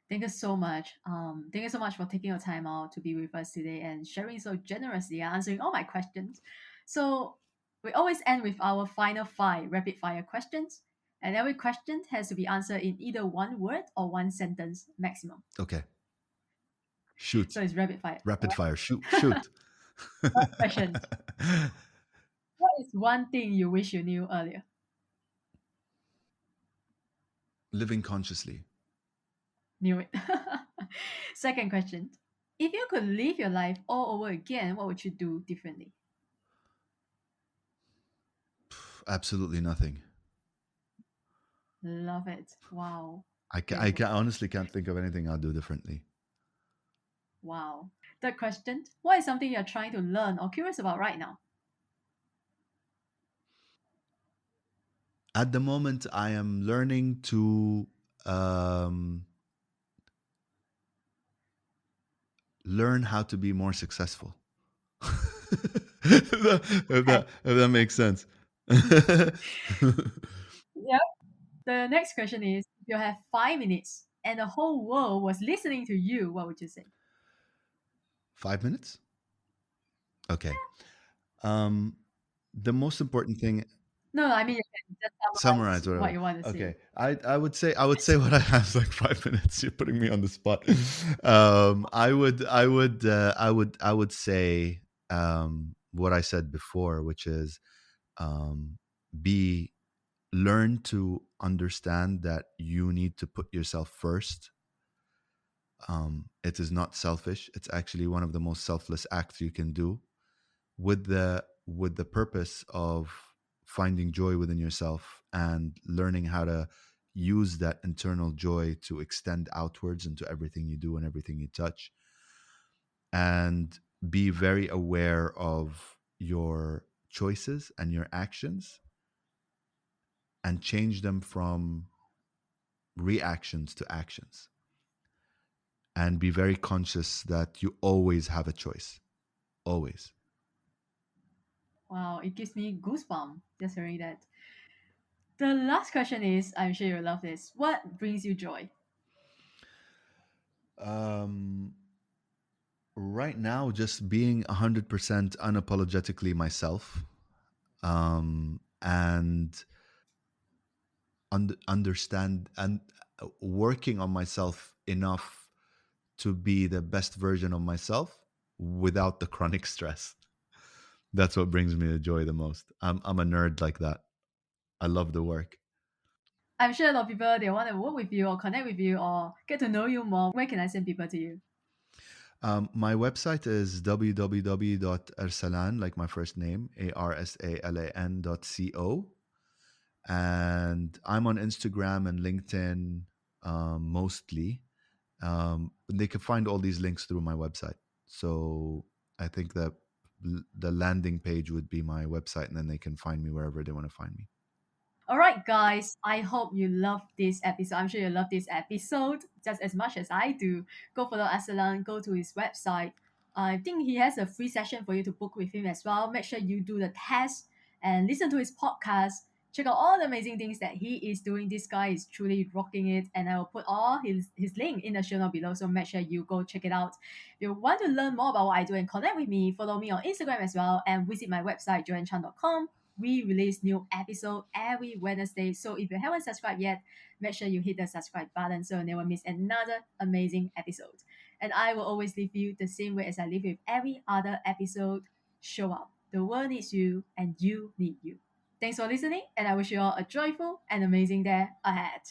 [SPEAKER 2] Thank you so much. Thank you so much for taking your time out to be with us today and sharing so generously and answering all my questions. So we always end with our final five rapid fire questions. And every question has to be answered in either one word or one sentence maximum.
[SPEAKER 1] Okay. Shoot.
[SPEAKER 2] So it's rapid fire.
[SPEAKER 1] Rapid fire. Shoot.
[SPEAKER 2] First question. What is one thing you wish you knew earlier?
[SPEAKER 1] Living consciously.
[SPEAKER 2] Knew it. Second question. If you could live your life all over again, what would you do differently?
[SPEAKER 1] Absolutely nothing.
[SPEAKER 2] Love it. Wow.
[SPEAKER 1] I
[SPEAKER 2] Beautiful.
[SPEAKER 1] honestly can't think of anything I'll do differently.
[SPEAKER 2] Wow. Third question. What is something you're trying to learn or curious about right now?
[SPEAKER 1] At the moment, I am learning to um, learn how to be more successful. If that makes sense.
[SPEAKER 2] Yep. The next question is, if you have 5 minutes and the whole world was listening to you, what would you say?
[SPEAKER 1] 5 minutes? Okay. Um, the most important thing,
[SPEAKER 2] No, I mean, you can just
[SPEAKER 1] summarize
[SPEAKER 2] summarize what
[SPEAKER 1] whatever.
[SPEAKER 2] you want to say.
[SPEAKER 1] Okay. I would say what I have is like 5 minutes. You're putting me on the spot. I would say what I said before, which is um, be learn to understand that you need to put yourself first. It is not selfish. It's actually one of the most selfless acts you can do, with the purpose of finding joy within yourself and learning how to use that internal joy to extend outwards into everything you do and everything you touch, and be very aware of your choices and your actions and change them from reactions to actions, and be very conscious that you always have a choice, always.
[SPEAKER 2] Wow, it gives me goosebumps just hearing that. The last question is, I'm sure you love this. What brings you joy?
[SPEAKER 1] um right now, just being 100% unapologetically myself, and understand and working on myself enough to be the best version of myself without the chronic stress. That's what brings me the joy the most. I'm a nerd like that. I love the work.
[SPEAKER 2] I'm sure a lot of people, they want to work with you or connect with you or get to know you more. Where can I send people to you?
[SPEAKER 1] My website is www.arsalan, like my first name, arsalan.co. And I'm on Instagram and LinkedIn, mostly. They can find all these links through my website. So I think that the landing page would be my website, and then they can find me wherever they want to find me.
[SPEAKER 2] All right, guys, I hope you love this episode. I'm sure you love this episode just as much as I do. Go follow Arsalan, go to his website. I think he has a free session for you to book with him as well. Make sure you do the test and listen to his podcast. Check out all the amazing things that he is doing. This guy is truly rocking it, and I will put all his link in the show note below. So make sure you go check it out. If you want to learn more about what I do and connect with me, follow me on Instagram as well, and visit my website joannchan.com. We release new episode every Wednesday. So if you haven't subscribed yet, make sure you hit the subscribe button so you never miss another amazing episode. And I will always leave you the same way as I leave with every other episode. Show up. The world needs you and you need you. Thanks for listening, and I wish you all a joyful and amazing day ahead.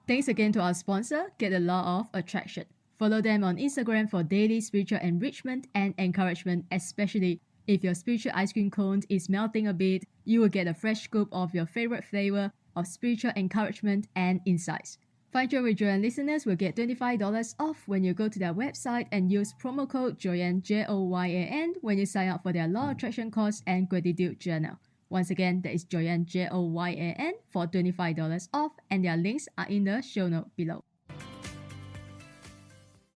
[SPEAKER 2] Thanks again to our sponsor, Get the Law of Attraction. Follow them on Instagram for daily spiritual enrichment and encouragement, especially if your spiritual ice cream cone is melting a bit. You will get a fresh scoop of your favorite flavor of spiritual encouragement and insights. Find Joy with Joanne listeners will get $25 off when you go to their website and use promo code Joyanne, Joyan, when you sign up for their Law of Attraction course and gratitude journal. Once again, that is Joyanne, Joyan, for $25 off, and their links are in the show note below.